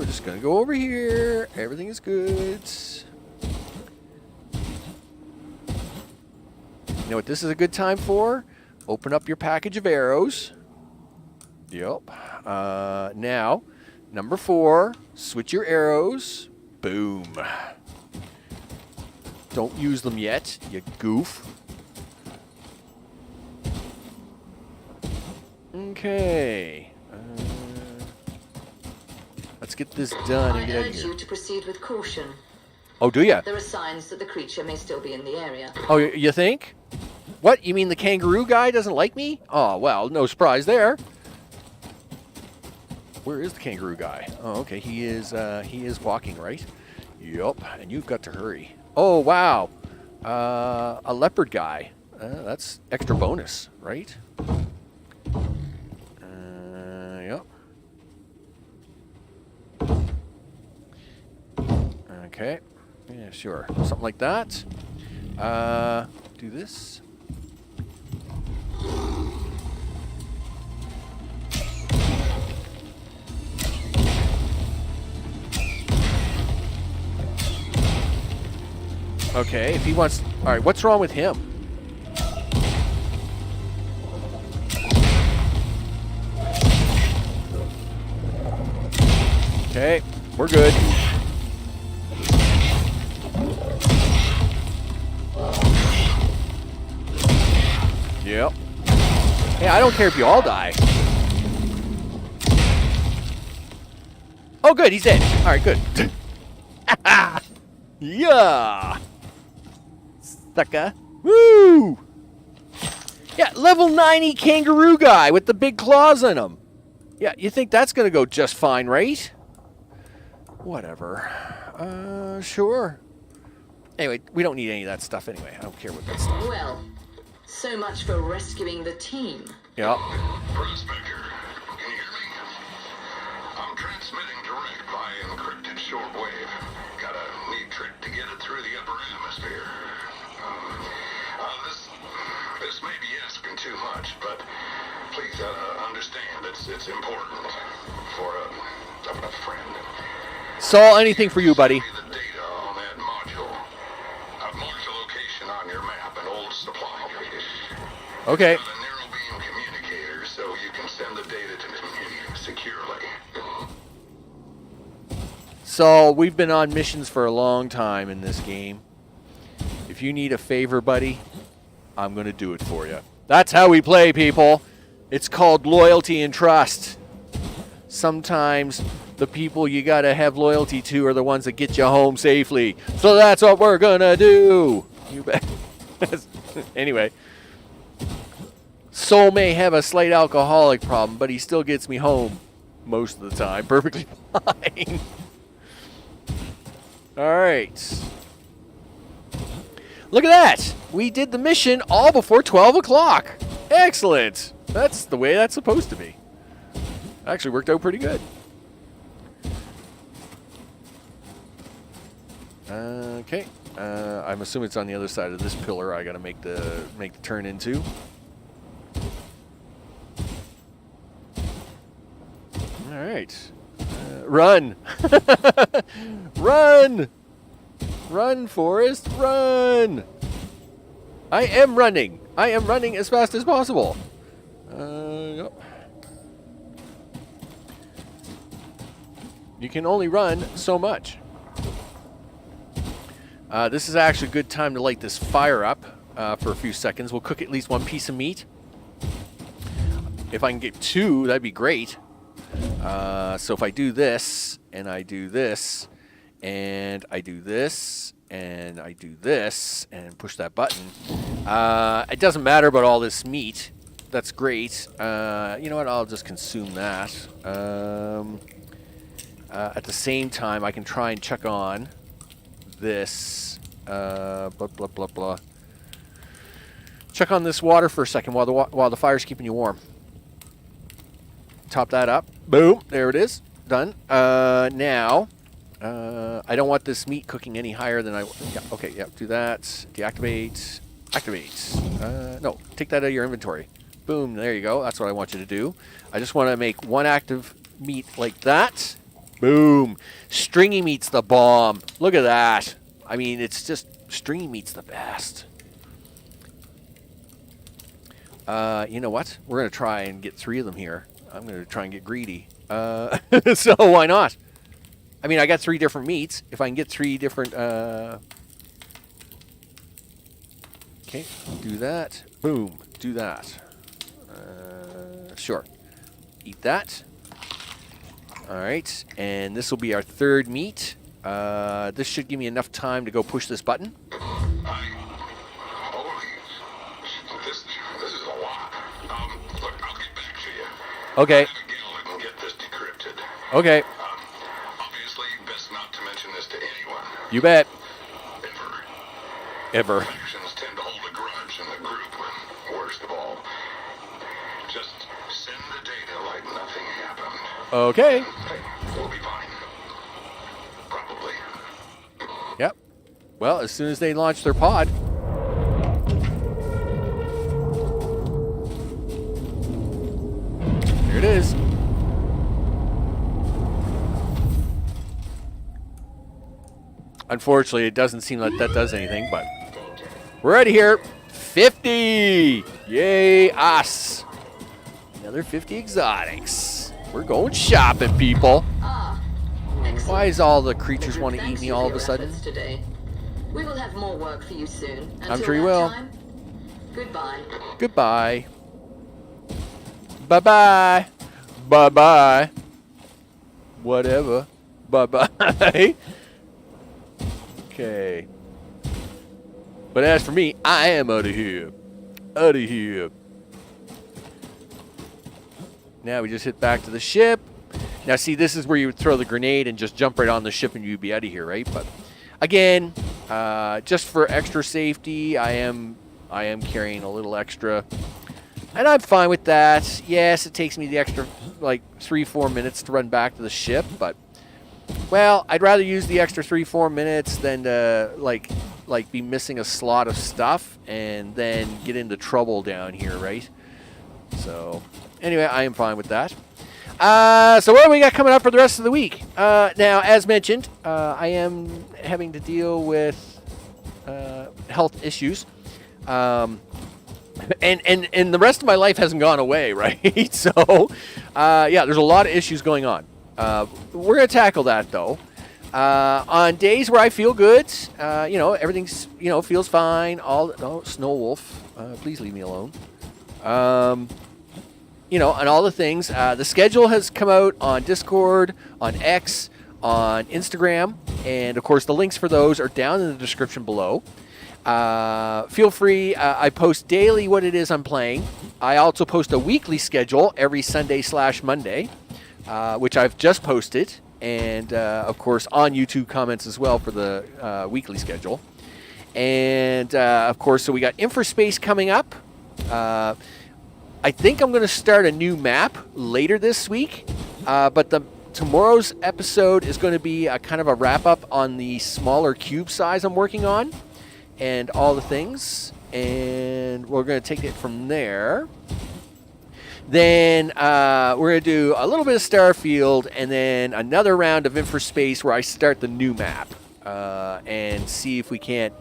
just going to go over here. Everything is good. You know what this is a good time for? Open up your package of arrows. Yep. Now, number 4, switch your arrows. Boom. Don't use them yet, you goof. Okay. Let's get this done and get out of I urge here. you to proceed with caution. Oh, do ya? There are signs that the creature may still be in the area. Oh, you think? What? You mean the kangaroo guy doesn't like me? Oh, well, no surprise there. Where is the kangaroo guy? Oh, okay. He is walking, right? Yup. And you've got to hurry. Oh, wow. A leopard guy. That's extra bonus, right? Yep. Okay. Yeah, sure. Something like that. Do this. Okay, if he wants... All right, what's wrong with him? Okay, we're good. Yep. Hey, I don't care if you all die. Oh, good, he's dead. All right, good. Yeah. Sucker. Woo! Yeah, level 90 kangaroo guy with the big claws on him. Yeah, you think that's going to go just fine, right? Whatever. Sure. Anyway, we don't need any of that stuff anyway. I don't care what that stuff. Well, so much for rescuing the team. Yeah. Prospector, can you hear me? I'm transmitting direct via encrypted shortwave. Got a neat trick to get it through the upper atmosphere. This may be asking too much, but please understand it's important for a friend. Saw anything for you, buddy. Send me the data on that module. I've marked the location on your map, an old supply base. Okay. Got a narrow beam communicator, so you can send the data to me securely. So, we've been on missions for a long time in this game. If you need a favor, buddy, I'm going to do it for you. That's how we play, people. It's called loyalty and trust. Sometimes the people you got to have loyalty to are the ones that get you home safely. So that's what we're going to do. You bet. Anyway. Soul may have a slight alcoholic problem, but he still gets me home most of the time. Perfectly fine. All right. Look at that. We did the mission all before 12 o'clock. Excellent. That's the way that's supposed to be. Actually worked out pretty good. Okay. I'm assuming it's on the other side of this pillar I got to make the turn into. All right. Run. Run. Run, Forrest, run! I am running. I am running as fast as possible. Yep. You can only run so much. This is actually a good time to light this fire up for a few seconds. We'll cook at least one piece of meat. If I can get 2, that'd be great. So if I do this, and I do this, and I do this, and I do this, and push that button. It doesn't matter about all this meat. That's great. You know what? I'll just consume that. At the same time, I can try and chuck on this. Blah, blah, blah, blah. Chuck on this water for a second while the fire's keeping you warm. top that up. Boom. There it is. Done. Now, I don't want this meat cooking any higher than I... Yeah, okay, yeah, do that. Deactivate. Activate. No, take that out of your inventory. Boom, there you go. That's what I want you to do. I just want to make one active meat like that. Boom. Stringy meat's the bomb. Look at that. I mean, it's just... Stringy meat's the best. You know what? We're going to try and get 3 of them here. I'm going to try and get greedy. So why not? I mean, I got 3 different meats. If I can get 3 different... Okay, do that. Boom. Do that. Sure. Eat that. All right. And this will be our 3rd meat. This should give me enough time to go push this button. This is a lot. Look, I'll get back to you. Okay. I'll get this decrypted. Okay. Obviously, best not to mention this to anyone. You bet. Ever. Ever. Factions tend to hold a grudge in the group. Worst of all, just send the data like nothing happened. Okay. Hey, we'll be fine. Probably. Yep. Well, as soon as they launch their pod. There it is. Unfortunately, it doesn't seem like that does anything, but we're out of here. 50! Yay, us. Another 50 exotics. We're going shopping, people. Why does all the creatures want to eat me all of a sudden? Today. We will have more work for you soon. I'm sure you will. Time, goodbye. Goodbye. Bye-bye. Bye-bye. Whatever. Bye-bye. Okay. But as for me, I am out of here. Out of here. Now we just hit back to the ship. Now, see, this is where you would throw the grenade and just jump right on the ship and you'd be out of here, right? But again, just for extra safety, I am carrying a little extra. And I'm fine with that. Yes, it takes me the extra, like, 3-4 minutes to run back to the ship, but, well, I'd rather use the extra 3-4 minutes than to, like be missing a slot of stuff and then get into trouble down here, right? So, anyway, I am fine with that. So what do we got coming up for the rest of the week? Now, as mentioned, I am having to deal with health issues. And the rest of my life hasn't gone away, right? So, yeah, there's a lot of issues going on. We're going to tackle that, though. On days where I feel good, everything's, feels fine. Snow Wolf, please leave me alone. And all the things. The schedule has come out on Discord, on X, on Instagram, and, of course, the links for those are down in the description below. Feel free. I post daily what it is I'm playing. I also post a weekly schedule every Sunday/Monday, which I've just posted, and, of course, on YouTube comments as well for the weekly schedule. And, of course, so we got Infraspace coming up. I think I'm going to start a new map later this week, but tomorrow's episode is going to be a kind of a wrap-up on the smaller cube size I'm working on and all the things, and we're going to take it from there. Then we're going to do a little bit of Starfield and then another round of Infraspace where I start the new map and see if we can't...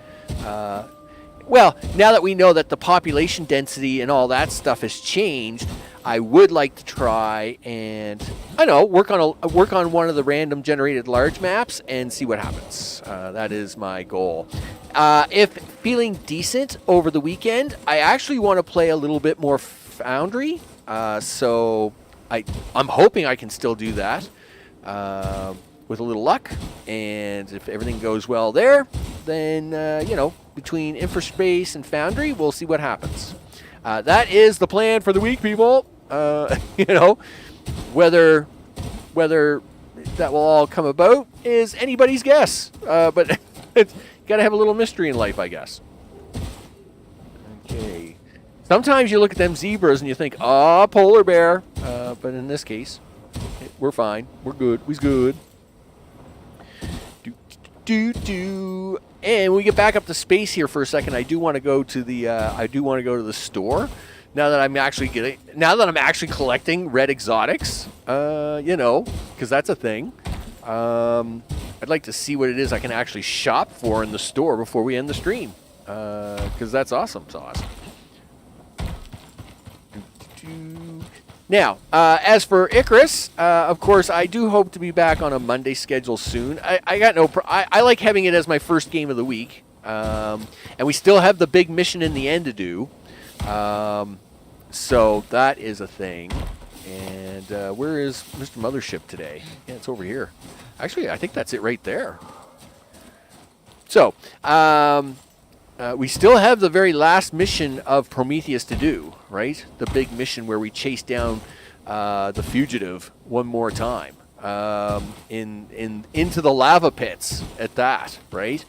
Well, now that we know that the population density and all that stuff has changed, I would like to try and, work on one of the random generated large maps and see what happens. That is my goal. If feeling decent over the weekend, I actually want to play a little bit more Foundry. So I'm hoping I can still do that with a little luck. And if everything goes well there, then, between Infraspace and Foundry, we'll see what happens. That is the plan for the week, people. Whether that will all come about is anybody's guess. But it's got to have a little mystery in life, I guess. Okay. Sometimes you look at them zebras and you think, polar bear. but in this case, we're fine. We're good. We's good. And when we get back up to space here for a second, I do want to go to the store. Now that I'm actually collecting red exotics, because that's a thing. I'd like to see what it is I can actually shop for in the store before we end the stream, because that's awesome sauce. Now, as for Icarus, of course, I do hope to be back on a Monday schedule soon. I like having it as my first game of the week, and we still have the big mission in the end to do. So that is a thing. And where is Mr. Mothership today? Yeah, it's over here. Actually, I think that's it right there. So, we still have the very last mission of Prometheus to do, right? The big mission where we chase down the fugitive one more time into the lava pits at that, right?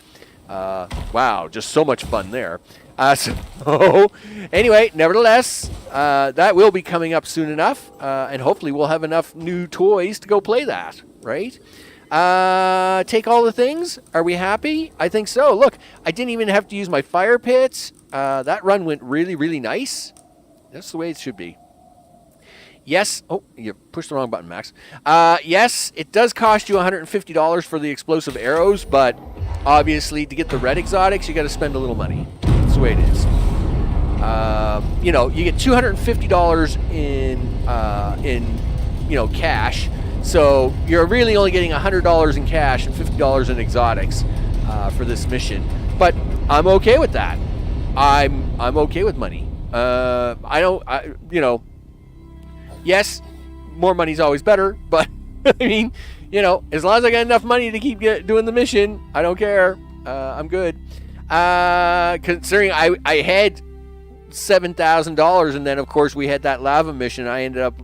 Wow, just so much fun there. So, anyway, nevertheless, that will be coming up soon enough, and hopefully we'll have enough new toys to go play that, right? Take all the things. Are we happy? I think so. Look, I didn't even have to use my fire pits. That run went really, really nice. That's the way it should be. Yes. Oh, you pushed the wrong button, Max. Yes, it does cost you $150 for the explosive arrows, but obviously to get the red exotics, you got to spend a little money. That's the way it is. You get $250 in cash. So you're really only getting $100 in cash and $50 in exotics for this mission. But I'm okay with that. I'm okay with money. Yes, more money's always better. But I mean, as long as I got enough money to keep doing the mission, I don't care. I'm good. Considering I had $7,000, and then of course we had that lava mission. I ended up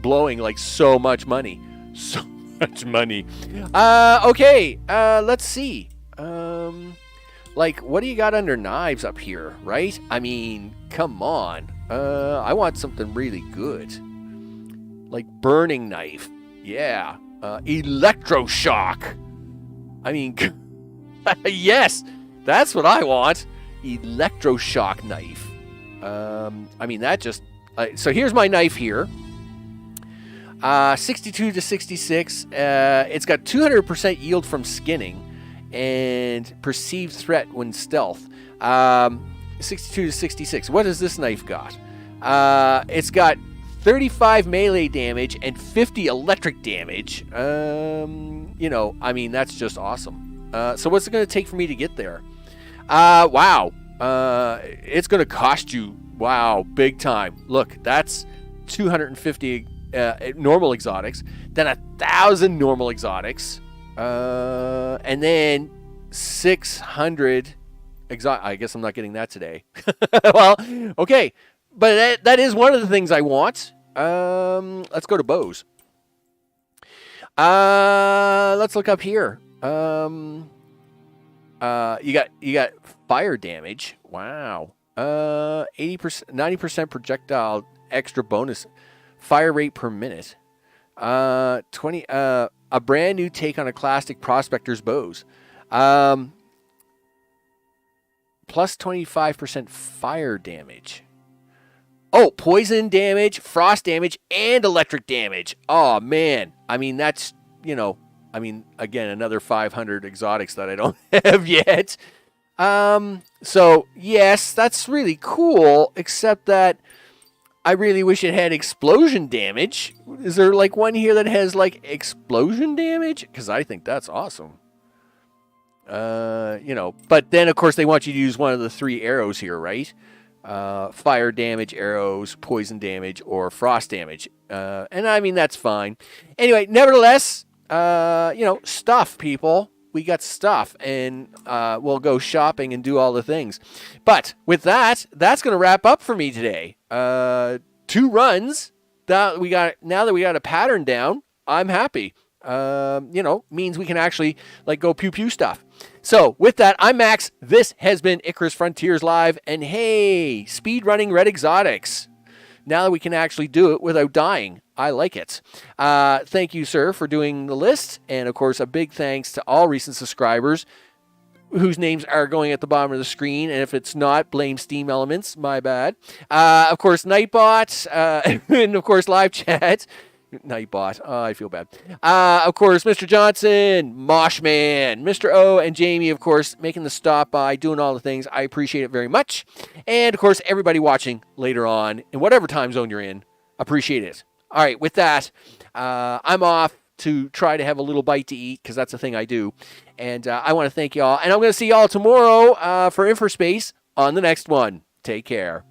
blowing like so much money. So much money. Okay, let's see. What do you got under knives up here, right? I mean, come on. I want something really good. Like burning knife. Yeah. Electroshock. I mean, yes, that's what I want. Electroshock knife. So here's my knife here. 62 to 66. It's got 200% yield from skinning and perceived threat when stealth. 62 to 66. What has this knife got? It's got 35 melee damage and 50 electric damage. That's just awesome. So what's it going to take for me to get there? Wow. It's going to cost you, big time. Look, that's 250 normal exotics, then 1,000 normal exotics, and then 600 exotic. I guess I'm not getting that today. Well, okay, but that is one of the things I want. Let's go to bows. Let's look up here. You got fire damage. Wow. 80%, 90% projectile extra bonus. Fire rate per minute. 20. A brand new take on a classic prospector's bows. Plus 25% fire damage. Oh, poison damage, frost damage, and electric damage. Oh man. I mean, that's again, another 500 exotics that I don't have yet. So yes, that's really cool. Except that I really wish it had explosion damage. Is there one here that has explosion damage? Because I think that's awesome. But then of course they want you to use one of the 3 arrows here, right? Fire damage arrows, poison damage, or frost damage. And I mean, that's fine. Anyway, nevertheless, stuff, people. We got stuff, and we'll go shopping and do all the things. But with that, that's going to wrap up for me today. 2 runs. Now that we got a pattern down, I'm happy. Means we can actually go pew-pew stuff. So with that, I'm Max. This has been Icarus Frontiers Live, and hey, speed running red exotics. Now that we can actually do it without dying. I like it. Thank you, sir, for doing the list. And, of course, a big thanks to all recent subscribers whose names are going at the bottom of the screen. And if it's not, blame Steam Elements. My bad. Of course, Nightbot. And, of course, Live Chat. Nightbot. Oh, I feel bad. Of course, Mr. Johnson, Moshman, Mr. O, and Jamie, of course, making the stop by, doing all the things. I appreciate it very much. And, of course, everybody watching later on, in whatever time zone you're in, appreciate it. All right, with that, I'm off to try to have a little bite to eat, because that's a thing I do. And I want to thank y'all. And I'm going to see y'all tomorrow for InfoSpace on the next one. Take care.